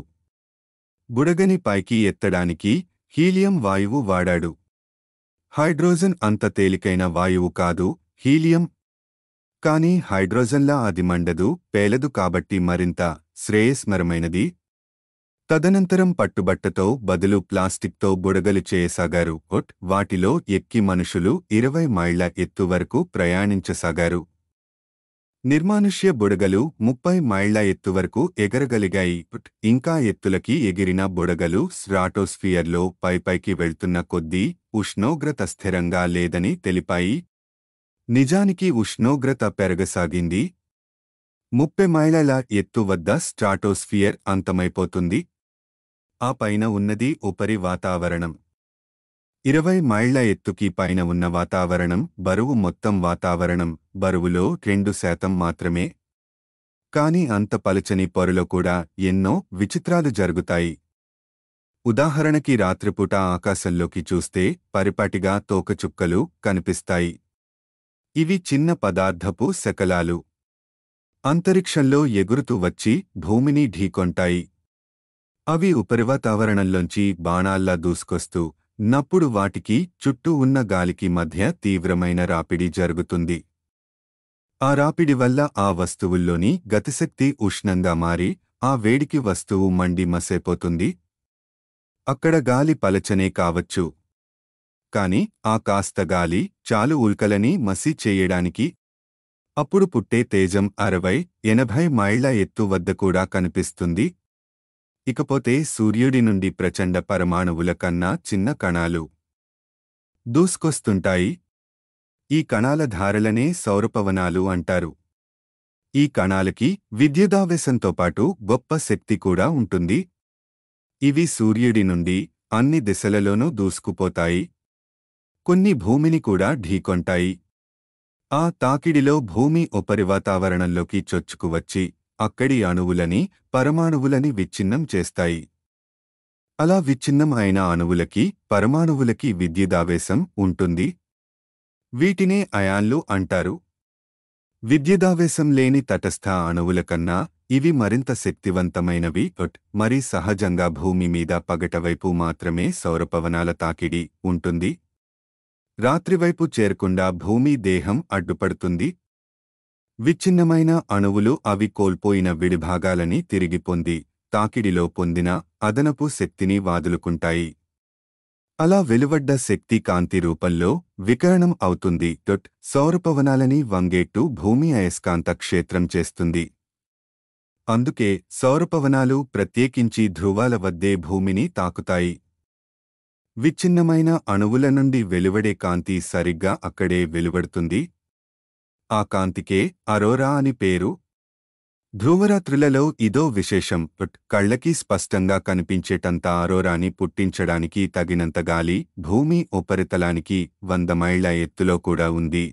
బుడగని పైకి ఎత్తడానికి హీలియం వాయువు వాడాడు. హైడ్రోజన్ అంత తేలికైన వాయువు కాదు హీలియం. కాని హైడ్రోజన్లా అది మండదు, పేలదు కాబట్టి మరింత శ్రేయస్కరమైనది. తదనంతరం పట్టుబట్టతో బదులు ప్లాస్టిక్తో బుడగలు చేయసాగారు. వాటిలో ఎక్కి మనుషులు 20 మైళ్ల ఎత్తు వరకు ప్రయాణించసాగారు. నిర్మానుష్య బుడగలు 30 మైళ్ల ఎత్తు వరకు ఎగరగలిగాయి. ఇంకా ఎత్తులకి ఎగిరిన బుడగలు స్ట్రాటోస్ఫియర్లో పైకి వెళ్తున్న కొద్దీ ఉష్ణోగ్రత స్థిరంగా లేదని తెలిపాయి. నిజానికి ఉష్ణోగ్రత పెరగసాగింది. 30 మైళ్ల ఎత్తు వద్ద స్ట్రాటోస్ఫియర్ అంతమైపోతుంది. ఆ పైన ఉన్నది ఉపరి వాతావరణం. 20 మైళ్ల ఎత్తుకి పైన ఉన్న వాతావరణం బరువు మొత్తం వాతావరణం బరువులో 2% మాత్రమే. కాని అంత పలచని పొరలో కూడా ఎన్నో విచిత్రాలు జరుగుతాయి. ఉదాహరణకి రాత్రిపూట ఆకాశంలోకి చూస్తే పరిపాటిగా తోకచుక్కలు కనిపిస్తాయి. ఇవి చిన్న పదార్థపు శకలాలు. అంతరిక్షంలో ఎగురుతూ వచ్చి భూమిని ఢీకొంటాయి. అవి ఉపరివాతావరణంలోంచి బాణాల్లా దూసుకొస్తూ నప్పుడు వాటికి చుట్టూ ఉన్న గాలికి మధ్య తీవ్రమైన రాపిడి జరుగుతుంది. ఆ రాపిడి వల్ల ఆ వస్తువుల్లోని గతిశక్తి ఉష్ణంగా మారి ఆ వేడికి వస్తువు మండి మసైపోతుంది. అక్కడ గాలి పలచనే కావచ్చు. కాని ఆ కాస్త గాలి చాలు ఉల్కలని మసి చేయడానికి. అప్పుడు పుట్టే తేజం 60-80 మైళ్ల ఎత్తు వద్ద కూడా కనిపిస్తుంది. ఇకపోతే సూర్యుడి నుండి ప్రచండ పరమాణువుల కన్నా చిన్న కణాలు దూసుకొస్తుంటాయి. ఈ కణాల ధారలనే సౌరపవనాలు అంటారు. ఈ కణాలకి విద్యుదావేశంతో పాటు గొప్ప శక్తి కూడా ఉంటుంది. ఇవి సూర్యుడి నుండి అన్ని దిశలలోనూ దూసుకుపోతాయి. కొన్ని భూమిని కూడా ఢీకొంటాయి. ఆ తాకిడిలో భూమి ఉపరివాతావరణంలోకి చొచ్చుకువచ్చి అక్కడి అణువులని, పరమాణువులని విచ్ఛిన్నం చేస్తాయి. అలా విచ్ఛిన్నం అయిన అణువులకి పరమాణువులకి విద్యుదావేశం ఉంటుంది. వీటినే అయాన్లు అంటారు. విద్యుదావేశం లేని తటస్థ అణువుల కన్నా ఇవి మరింత శక్తివంతమైనవి. మరి సహజంగా భూమి మీద పగటవైపు మాత్రమే సౌరపవనాల తాకిడి ఉంటుంది. రాత్రివైపు చేరకుండా భూమి దేహం అడ్డుపడుతుంది. విచ్ఛిన్నమైన అణువులు అవి కోల్పోయిన విడిభాగాలని తిరిగి పొంది తాకిడిలో పొందిన అదనపు శక్తిని వాదులుకుంటాయి. అలా వెలువడ్డ శక్తి కాంతి రూపంలో వికిరణం అవుతుంది. సౌరపవనాలని వంగేట్టు భూమి అయస్కాంత క్షేత్రం చేస్తుంది. అందుకే సౌరపవనాలు ప్రత్యేకించి ధ్రువాల వద్దే భూమిని తాకుతాయి. విచ్ఛిన్నమైన అణువుల నుండి వెలువడే కాంతి సరిగ్గా అక్కడే వెలువడుతుంది. ఆ కాంతికే అరోరా అని పేరు. ధ్రువరాత్రులలో ఇదో విశేషం. కళ్ళకి స్పష్టంగా కనిపించేటంత అరోరాని పుట్టించడానికి తగినంత గాలి భూమి ఉపరితలానికి 100 మైళ్ల ఎత్తులో కూడా ఉంది.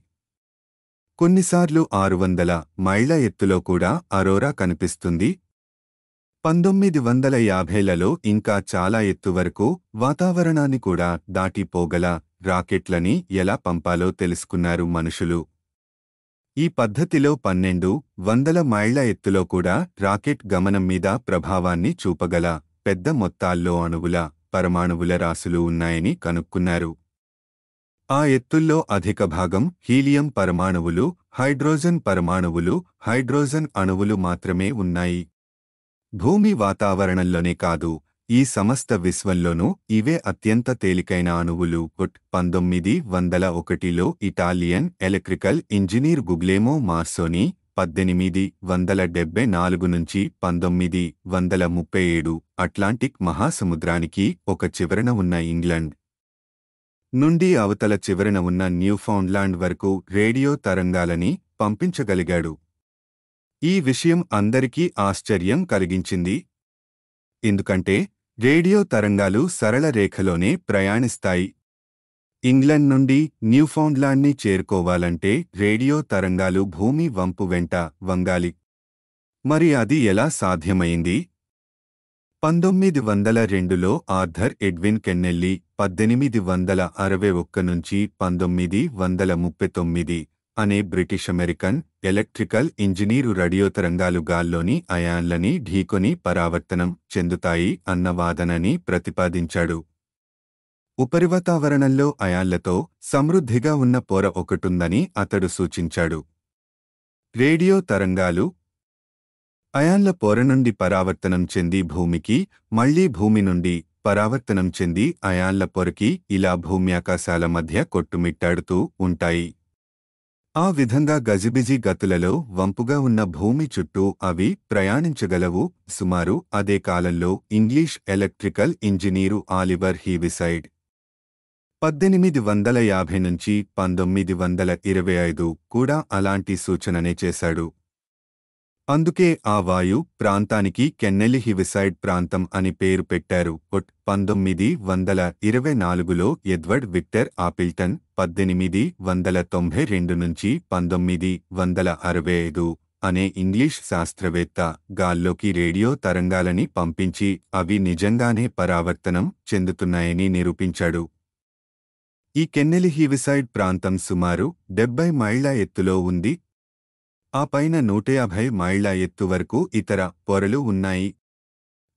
కొన్నిసార్లు 600 మైళ్ల ఎత్తులో కూడా అరోరా కనిపిస్తుంది. 1950లలో ఇంకా చాలా ఎత్తు వరకు వాతావరణాన్ని కూడా దాటిపోగల రాకెట్లని ఎలా పంపాలో తెలుసుకున్నారు మనుషులు. ఈ పద్ధతిలో 1200 మైళ్ల ఎత్తులో కూడా రాకెట్ గమనం మీద ప్రభావాన్ని చూపగల పెద్ద మొత్తాల్లో అణువుల పరమాణువుల రాశులు ఉన్నాయని కనుక్కున్నారు. ఆ ఎత్తుల్లో అధిక భాగం హీలియం పరమాణువులు, హైడ్రోజన్ పరమాణువులు, హైడ్రోజన్ అణువులు మాత్రమే ఉన్నాయి. భూమి వాతావరణంలోనే కాదు, ఈ సమస్త విశ్వంలోనూ ఇవే అత్యంత తేలికైన అణువులు. 1901లో ఇటాలియన్ ఎలక్ట్రికల్ ఇంజనీర్ గుగ్లెమో మార్సోని 1874 నుంచి 1937 అట్లాంటిక్ మహాసముద్రానికి ఒక చివరన ఉన్న ఇంగ్లండ్ నుండి అవతల చివరన ఉన్న న్యూఫౌండ్లాండ్ వరకు రేడియో తరంగాలని పంపించగలిగాడు. ఈ విషయం అందరికీ ఆశ్చర్యం కలిగించింది. ఎందుకంటే రేడియో తరంగాలు సరళ రేఖలోనే ప్రయాణిస్తాయి. ఇంగ్లండ్ నుండి న్యూఫౌండ్లాండ్ని చేరుకోవాలంటే రేడియో తరంగాలు భూమి వంపు వెంట వంగాలి. మరి అది ఎలా సాధ్యమైంది? 1902లో ఆర్థర్ ఎడ్విన్ కెన్నెల్లీ 1861 నుంచి 1939 అనే British American electrical engineer radio తరంగాలు గాల్లోని అయాన్లని ఢీకొని పరావర్తనం చెందుతాయి అన్న వాదనని ప్రతిపాదించాడు. ఉపరివాతావరణంలో అయాన్లతో సమృద్ధిగా ఉన్న పొర ఒకటుందని అతడు సూచించాడు. రేడియో తరంగాలు అయాన్ల పొర నుండి పరావర్తనం చెంది భూమికి, మళ్లీ భూమి నుండి పరావర్తనం చెంది అయాన్ల పొరకి ఇలా భూమ్యాకాశాల మధ్య కొట్టుమిట్టాడుతూ ఉంటాయి. ఆ విధంగా గజిబిజి గతులలో వంపుగా ఉన్న భూమి చుట్టూ అవి ప్రయాణించగలవు. సుమారు అదే కాలంలో ఇంగ్లీష్ ఎలక్ట్రికల్ ఇంజనీరు ఆలివర్ హీవిసైడ్ 1850 నుంచి 1925 కూడా అలాంటి సూచననే చేశాడు. అందుకే ఆ వాయు ప్రాంతానికి కెన్నెల్లీ హీవిసైడ్ ప్రాంతం అని పేరు పెట్టారు. 1924లో ఎడ్వర్డ్ విక్టర్ ఆపిల్టన్ 1892 నుంచి 1965 అనే ఇంగ్లీష్ శాస్త్రవేత్త గాల్లోకి రేడియో తరంగాలని పంపించి అవి నిజంగానే పరావర్తనం చెందుతున్నాయని నిరూపించాడు. ఈ కెన్నెల్లీ హీవిసైడ్ ప్రాంతం సుమారు 70 మైళ్ల ఎత్తులో ఉంది. ఆ పైన 150 మైళ్ల ఎత్తు వరకు ఇతర పొరలు ఉన్నాయి.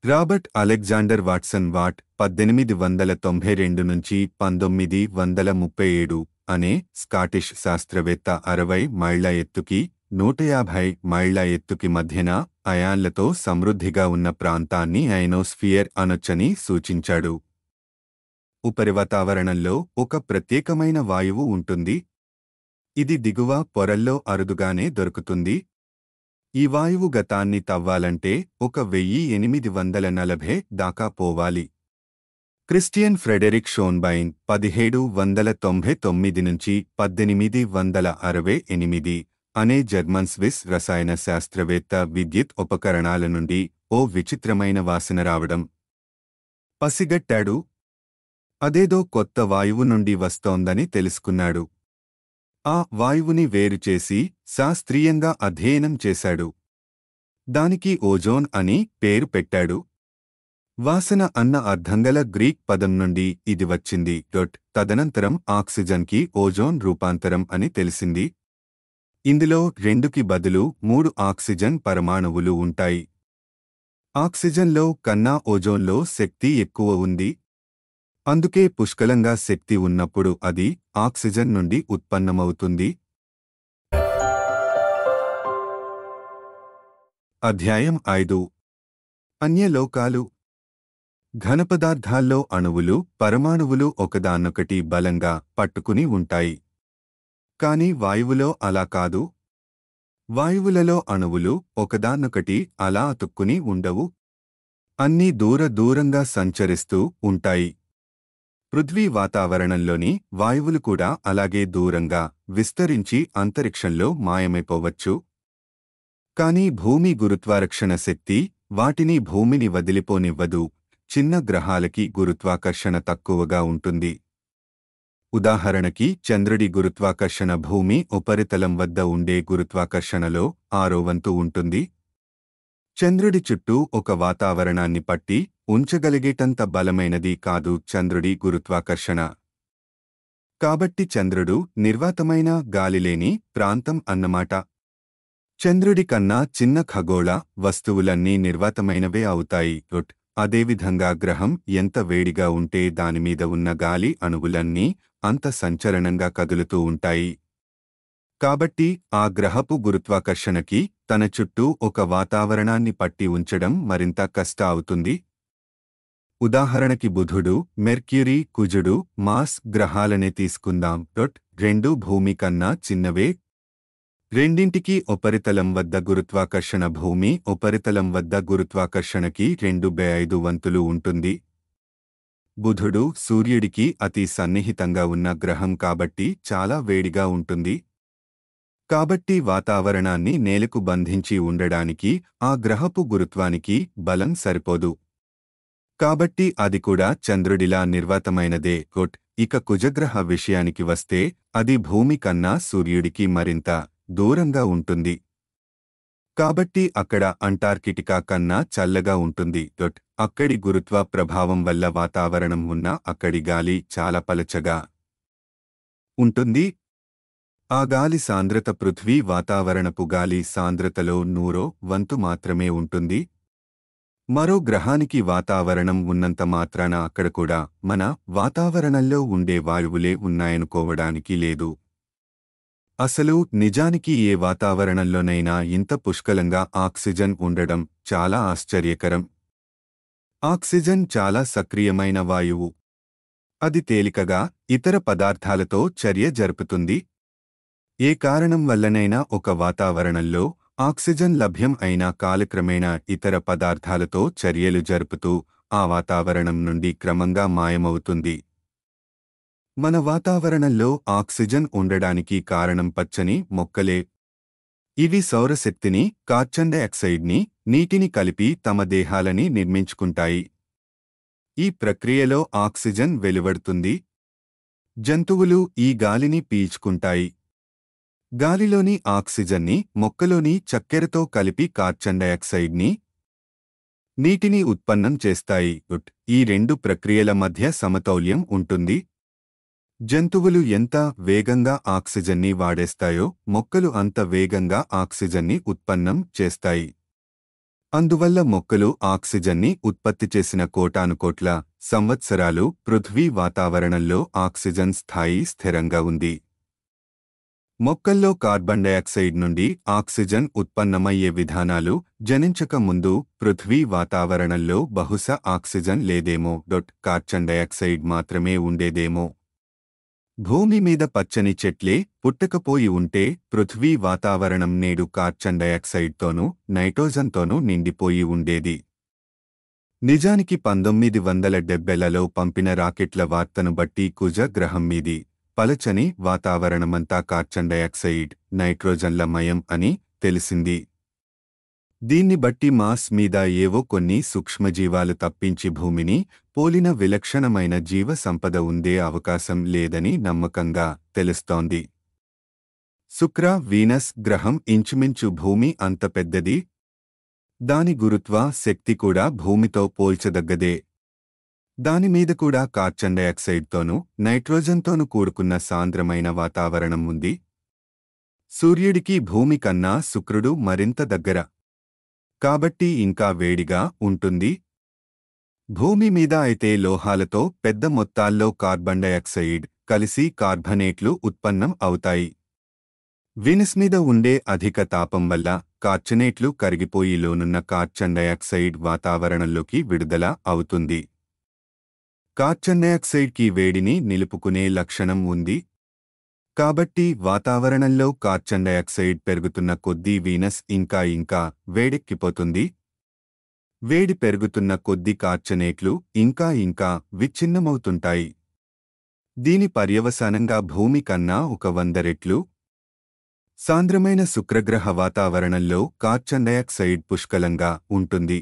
రాబర్ట్ అలెగ్జాండర్ వాట్సన్ వాట్ 1892 నుంచి 1937 అనే స్కాటిష్ శాస్త్రవేత్త 60 మైళ్ల ఎత్తుకి 150 మైళ్ల ఎత్తుకి మధ్యన అయాన్లతో సమృద్ధిగా ఉన్న ప్రాంతాన్ని అయనోస్ఫియర్ అనొచ్చని సూచించాడు. ఉపరివాతావరణంలో ఒక ప్రత్యేకమైన వాయువు ఉంటుంది. ఇది దిగువ పొరల్లో అరుదుగానే దొరుకుతుంది. ఈ వాయువు గతాన్ని తవ్వాలంటే 1840 దాకా పోవాలి. క్రిస్టియన్ ఫ్రెడెరిక్ షోన్బైన్ 1799 నుంచి 1868 అనే జర్మన్ స్విస్ రసాయన శాస్త్రవేత్త విద్యుత్ ఉపకరణాల నుండి ఓ విచిత్రమైన వాసన రావడం పసిగట్టాడు. అదేదో కొత్త వాయువు నుండి వస్తోందని తెలుసుకున్నాడు. ఆ వాయువుని వేరుచేసి శాస్త్రీయంగా అధ్యయనం చేశాడు. దానికి ఓజోన్ అని పేరు పెట్టాడు. వాసన అన్న అర్థంగల గ్రీక్ పదం నుండి ఇది వచ్చింది. తదనంతరం ఆక్సిజన్కి ఓజోన్ రూపాంతరం అని తెలిసింది. ఇందులో 2కి బదులు 3 ఆక్సిజన్ పరమాణువులు ఉంటాయి. ఆక్సిజన్లో కన్నా ఓజోన్లో శక్తి ఎక్కువ ఉంది. అందుకే పుష్కలంగా శక్తి ఉన్నప్పుడు అది ఆక్సిజన్ నుండి ఉత్పన్నమవుతుంది. అధ్యాయం 5 అన్యలోకాలు. ఘనపదార్థాల్లో అణువులు, పరమాణువులు ఒకదాన్నొకటి బలంగా పట్టుకుని ఉంటాయి. కాని వాయువులో అలా కాదు. వాయువులలో అణువులు ఒకదాన్నొకటి అలా అతుక్కుని ఉండవు. అన్నీ దూరంగా సంచరిస్తూ ఉంటాయి. పృథ్వీ వాతావరణంలోని వాయువులు కూడా అలాగే దూరంగా విస్తరించి అంతరిక్షంలో మాయమైపోవచ్చు. కాని భూమి గురుత్వాకర్షణ శక్తి వాటిని భూమిని వదిలిపోనివ్వదు. చిన్న గ్రహాలకి గురుత్వాకర్షణ తక్కువగా ఉంటుంది. ఉదాహరణకి చంద్రుడి గురుత్వాకర్షణ భూమి ఉపరితలం వద్ద ఉండే గురుత్వాకర్షణలో 6వ వంతు ఉంటుంది. చంద్రుడి చుట్టూ ఒక వాతావరణాన్ని పట్టి ఉంచగలిగేటంత బలమైనది కాదు చంద్రుడి గురుత్వాకర్షణ. కాబట్టి చంద్రుడు నిర్వాతమైన గాలిలేని ప్రాంతం అన్నమాట. చంద్రుడి కన్నా చిన్న ఖగోళ వస్తువులన్నీ నిర్వాతమైనవే అవుతాయి. అదేవిధంగా గ్రహం ఎంత వేడిగా ఉంటే దానిమీద ఉన్న గాలి అణువులన్నీ అంత సంచలనంగా కదులుతూ ఉంటాయి. కాబట్టి ఆ గ్రహపు గురుత్వాకర్షణకి తన చుట్టూ ఒక వాతావరణాన్ని పట్టి ఉంచడం మరింత కష్టం అవుతుంది. ఉదాహరణకి బుధుడు, మెర్క్యూరీ, కుజుడు, మార్స్ గ్రహాలనే తీసుకుందాం. 2 భూమి కన్నా చిన్నవే. రెండింటికి ఉపరితలం వద్ద గురుత్వాకర్షణ భూమి ఉపరితలం వద్ద గురుత్వాకర్షణకి 2/5 వంతులు ఉంటుంది. బుధుడు సూర్యుడికి అతి సన్నిహితంగా ఉన్న గ్రహం కాబట్టి చాలా వేడిగా ఉంటుంది. కాబట్టి వాతావరణాన్ని నేలకు బంధించి ఉండడానికి ఆ గ్రహపు గురుత్వానికి బలం సరిపోదు. కాబట్టి అది కూడా చంద్రుడిలా నిర్వాతమైనదే. ఇక కుజగ్రహ విషయానికి వస్తే అది భూమి కన్నా సూర్యుడికి మరింత దూరంగా ఉంటుంది. కాబట్టి అక్కడ అంటార్కిటికా కన్నా చల్లగా ఉంటుంది. అక్కడి గురుత్వ ప్రభావం వల్ల వాతావరణం ఉన్న అక్కడి గాలి చాలా పలచగా ఉంటుంది. ఆ గాలి సాంద్రత పృథ్వీ వాతావరణపు గాలి సాంద్రతలో 100వ వంతు మాత్రమే ఉంటుంది. మరో గ్రహానికి వాతావరణం ఉన్నంత మాత్రాన అక్కడ కూడా మన వాతావరణంలో ఉండే వాయువులే ఉన్నాయనుకోవడానికి లేదు. అసలు నిజానికి ఏ వాతావరణంలోనైనా ఇంత పుష్కలంగా ఆక్సిజన్ ఉండడం చాలా ఆశ్చర్యకరం. ఆక్సిజన్ చాలా సక్రియమైన వాయువు. అది తేలికగా ఇతర పదార్థాలతో చర్య జరుపుతుంది. ఏ కారణం వల్లనైనా ఒక వాతావరణంలో ఆక్సిజన్ లభ్యం అయినా కాలక్రమేణా ఇతర పదార్థాలతో చర్యలు జరుపుతూ ఆ వాతావరణం నుండి క్రమంగా మాయమవుతుంది. మన వాతావరణంలో ఆక్సిజన్ ఉండడానికి కారణం పచ్చని మొక్కలే. ఇవి సౌరశక్తిని, కార్బన్ డయాక్సైడ్ని, నీటిని కలిపి తమ దేహాలని నిర్మించుకుంటాయి. ఈ ప్రక్రియలో ఆక్సిజన్ వెలువడుతుంది. జంతువులు ఈ గాలిని పీల్చుకుంటాయి. గాలిలోని ఆక్సిజన్ని మొక్కలోని చక్కెరతో కలిపి కార్బన్ డయాక్సైడ్ని, నీటిని ఉత్పన్నం చేస్తాయి. ఈ 2 ప్రక్రియల మధ్య సమతౌల్యం ఉంటుంది. జంతువులు ఎంత వేగంగా ఆక్సిజన్ని వాడేస్తాయో మొక్కలు అంత వేగంగా ఆక్సిజన్ని ఉత్పన్నం చేస్తాయి. అందువల్ల మొక్కలు ఆక్సిజన్ని ఉత్పత్తి చేసిన కోటానుకోట్ల సంవత్సరాలు పృథ్వీ వాతావరణంలో ఆక్సిజన్ స్థాయి స్థిరంగా ఉంది. మొక్కల్లో కార్బన్ డయాక్సైడ్ నుండి ఆక్సిజన్ ఉత్పన్నమయ్యే విధానాలు జనించక ముందు పృథ్వీ వాతావరణంలో బహుశా ఆక్సిజన్ లేదేమో. కార్బన్ డయాక్సైడ్ మాత్రమే ఉండేదేమో. భూమి మీద పచ్చని చెట్లే పుట్టకపోయి ఉంటే పృథ్వీ వాతావరణం నేడు కార్బన్ డయాక్సైడ్తోనూ నైట్రోజన్తోనూ నిండిపోయి ఉండేది. నిజానికి 1970లలో పంపిన రాకెట్ల వార్తను బట్టి కుజ గ్రహం మీది పలచని వాతావరణమంతా కార్బన్ డయాక్సైడ్, నైట్రోజన్ల మయం అని తెలిసింది. దీన్ని బట్టి మార్స్ మీద ఏవో కొన్ని సూక్ష్మజీవాలు తప్పించి భూమిని పోలిన విలక్షణమైన జీవ సంపద ఉండే అవకాశం లేదని నమ్మకంగా తెలుస్తోంది. శుక్ర, వీనస్ గ్రహం ఇంచుమించు భూమి అంత పెద్దది. దాని గురుత్వ శక్తి కూడా భూమితో పోల్చదగ్గదే. దానిమీద కూడా కార్బన్ డయాక్సైడ్తోనూ నైట్రోజన్తోనూ కూడుకున్న సాంద్రమైన వాతావరణం ఉంది. సూర్యుడికి భూమి కన్నా శుక్రుడు మరింత దగ్గర. కాబట్టి ఇంకా వేడిగా ఉంటుంది. భూమి మీద అయితే లోహాలతో పెద్ద మొత్తాల్లో కార్బన్ డయాక్సైడ్ కలిసి కార్బనేట్లు ఉత్పన్నం అవుతాయి. వీనస్ మీద ఉండే అధిక తాపం వల్ల కార్బనేట్లు కరిగిపోయి లోనున్న కార్బన్ డయాక్సైడ్ వాతావరణంలోకి విడుదల అవుతుంది. కార్బన్ డయాక్సైడ్కి వేడిని నిలుపుకునే లక్షణం ఉంది. కాబట్టి వాతావరణంలో కార్బన్ డయాక్సైడ్ పెరుగుతున్న కొద్దీ వీనస్ ఇంకా ఇంకా వేడెక్కిపోతుంది. వేడి పెరుగుతున్న కొద్దీ కార్బనేట్లు ఇంకా ఇంకా విచ్ఛిన్నమవుతుంటాయి. దీని పర్యవసానంగా భూమి కన్నా 100 రెట్లు సాంద్రమైన శుక్రగ్రహ వాతావరణంలో కార్బన్ డయాక్సైడ్ పుష్కలంగా ఉంటుంది.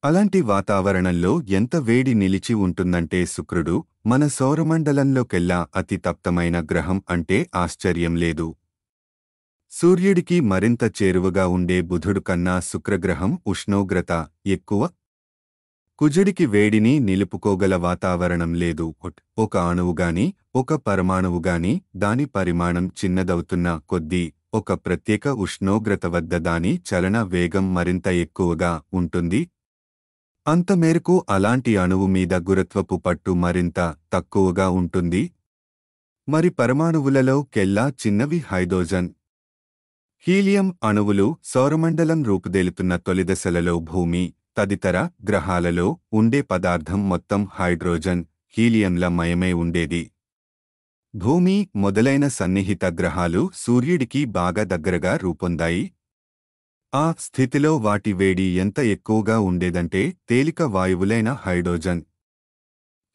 అలాంటి వాతావరణంలో ఎంత వేడి నిలిచి ఉంటుందంటే శుక్రుడు మన సౌరమండలంలోకెల్లా అతి తప్తమైన గ్రహం అంటే ఆశ్చర్యం లేదు. సూర్యుడికి మరింత చేరువగా ఉండే బుధుడు కన్నా శుక్రగ్రహం ఉష్ణోగ్రత ఎక్కువ. కుజుడికి వేడిని నిలుపుకోగల వాతావరణం లేదు. ఒక అణువుగాని ఒక పరమాణువుగాని దాని పరిమాణం చిన్నదవుతున్న కొద్దీ ఒక ప్రత్యేక ఉష్ణోగ్రత వద్ద దాని చలన వేగం మరింత ఎక్కువగా ఉంటుంది. అంతమేరకు అలాంటి అణువు మీద గురుత్వపు పట్టు మరింత తక్కువగా ఉంటుంది. మరి పరమాణువులలో కెల్లా చిన్నవి హైడ్రోజన్, హీలియం అణువులు. సౌరమండలం రూపుదేలుతున్న తొలిదశలలో భూమి తదితర గ్రహాలలో ఉండే పదార్థం మొత్తం హైడ్రోజన్, హీలియంల మయమై ఉండేది. భూమి మొదలైన సన్నిహిత గ్రహాలు సూర్యుడికి బాగా దగ్గరగా రూపొందాయి. ఆ స్థితిలో వాటి వేడి ఎంత ఎక్కువగా ఉండేదంటే తేలిక వాయువులైన హైడ్రోజన్,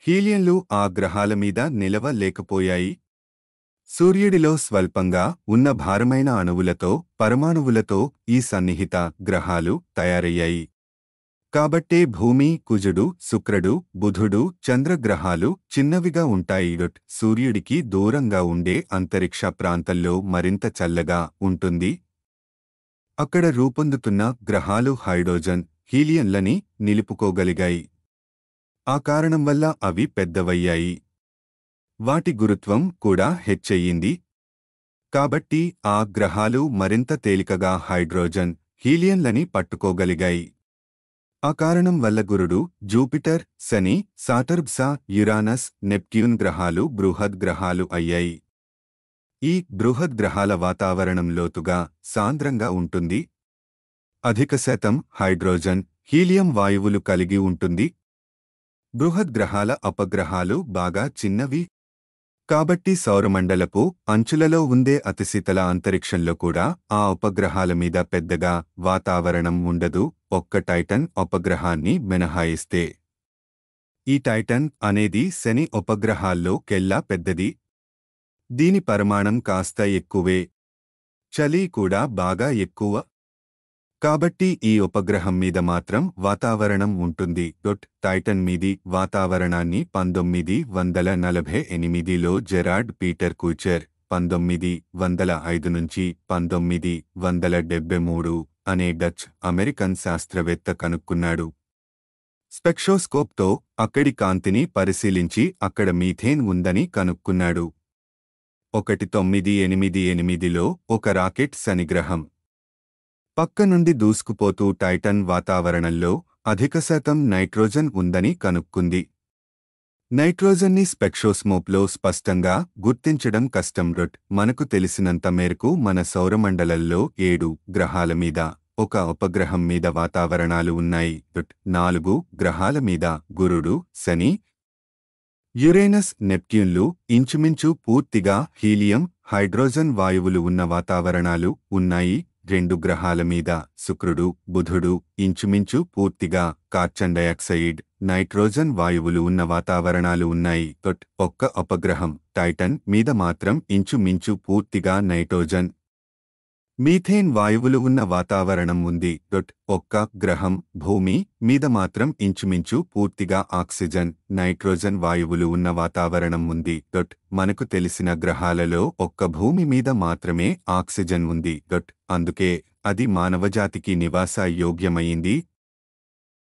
హీలియంలు ఆ గ్రహాల మీద నిలవలేకపోయాయి. సూర్యుడిలో స్వల్పంగా ఉన్న భారమైన అణువులతో పరమాణువులతో ఈ సన్నిహిత గ్రహాలు తయారయ్యాయి. కాబట్టే భూమి, కుజుడు, శుక్రుడు, బుధుడు, చంద్రగ్రహాలు చిన్నవిగా ఉంటాయి. సూర్యుడికి దూరంగా ఉండే అంతరిక్ష ప్రాంతంలో మరింత చల్లగా ఉంటుంది. అక్కడ రూపొందుతున్న గ్రహాలు హైడ్రోజన్, హీలియంలని నిలుపుకోగలిగాయి. ఆ కారణం వల్ల అవి పెద్దవయ్యాయి. వాటి గురుత్వం కూడా హెచ్చయింది. కాబట్టి ఆ గ్రహాలు మరింత తేలికగా హైడ్రోజన్, హీలియంలని పట్టుకోగలిగాయి. ఆ కారణం వల్ల గురుడు, జూపిటర్, శని, సాటర్న్, యురానస్, నెప్ట్యూన్ గ్రహాలు బృహద్ గ్రహాలు అయ్యాయి. ఈ బృహద్ గ్రహాల వాతావరణం లోతుగా, సాంద్రంగా ఉంటుంది. అధిక శాతం హైడ్రోజన్, హీలియం వాయువులు కలిగి ఉంటుంది. బృహద్ గ్రహాల అపగ్రహాలు బాగా చిన్నవి. కాబట్టి సౌరమండలపు అంచులలో ఉండే అతిశీతల అంతరిక్షంలో కూడా ఆ ఉపగ్రహాల మీద పెద్దగా వాతావరణం ఉండదు, ఒక్క టైటన్ ఉపగ్రహాన్ని మినహాయిస్తే. ఈ టైటన్ అనేది శని ఉపగ్రహాల్లో కెల్లా పెద్దది. దీని పరిమాణం కాస్త ఎక్కువే. చలి కూడా బాగా ఎక్కువ. కాబట్టి ఈ ఉపగ్రహం మీద మాత్రం వాతావరణం ఉంటుంది. టైటన్ మీది వాతావరణాన్ని 1948లో జెరార్డ్ పీటర్ కూచర్ 1905 నుంచి 1973 అనే డచ్ అమెరికన్ శాస్త్రవేత్త కనుక్కున్నాడు. స్పెక్ట్రోస్కోప్తో అక్కడి కాంతిని పరిశీలించి అక్కడ మీథేన్ ఉందని కనుక్కున్నాడు. 1988లో ఒక రాకెట్ శనిగ్రహం పక్క నుండి దూసుకుపోతూ టైటన్ వాతావరణంలో అధిక శాతం నైట్రోజన్ ఉందని కనుక్కుంది. నైట్రోజన్ని స్పెక్ట్రోస్కోప్లో స్పష్టంగా గుర్తించడం కష్టం. మనకు తెలిసినంత మేరకు మన సౌరమండలంలో 7 గ్రహాల మీద, ఒక ఉపగ్రహం మీద వాతావరణాలు ఉన్నాయి. 4 గ్రహాల మీద గురుడు, శని, యురేనస్, నెప్ట్యూన్లు ఇంచుమించు పూర్తిగా హీలియం, హైడ్రోజన్ వాయువులు ఉన్న వాతావరణాలు ఉన్నాయి. 2 గ్రహాల మీద శుక్రుడు, బుధుడు ఇంచుమించు పూర్తిగా కార్బన్ డయాక్సైడ్, నైట్రోజన్ వాయువులు ఉన్న వాతావరణాలు ఉన్నాయి. ఒక్క ఉపగ్రహం టైటన్ మీద మాత్రం ఇంచుమించు పూర్తిగా నైట్రోజన్, మీథేన్ వాయువులు ఉన్న వాతావరణం ఉంది. ఒక్క గ్రహం భూమి మీద మాత్రం ఇంచుమించు పూర్తిగా ఆక్సిజన్, నైట్రోజన్ వాయువులు ఉన్న వాతావరణం ఉంది. మనకు తెలిసిన గ్రహాలలో ఒక్క భూమి మీద మాత్రమే ఆక్సిజన్ ఉంది. అందుకే అది మానవజాతికి నివాస యోగ్యమయింది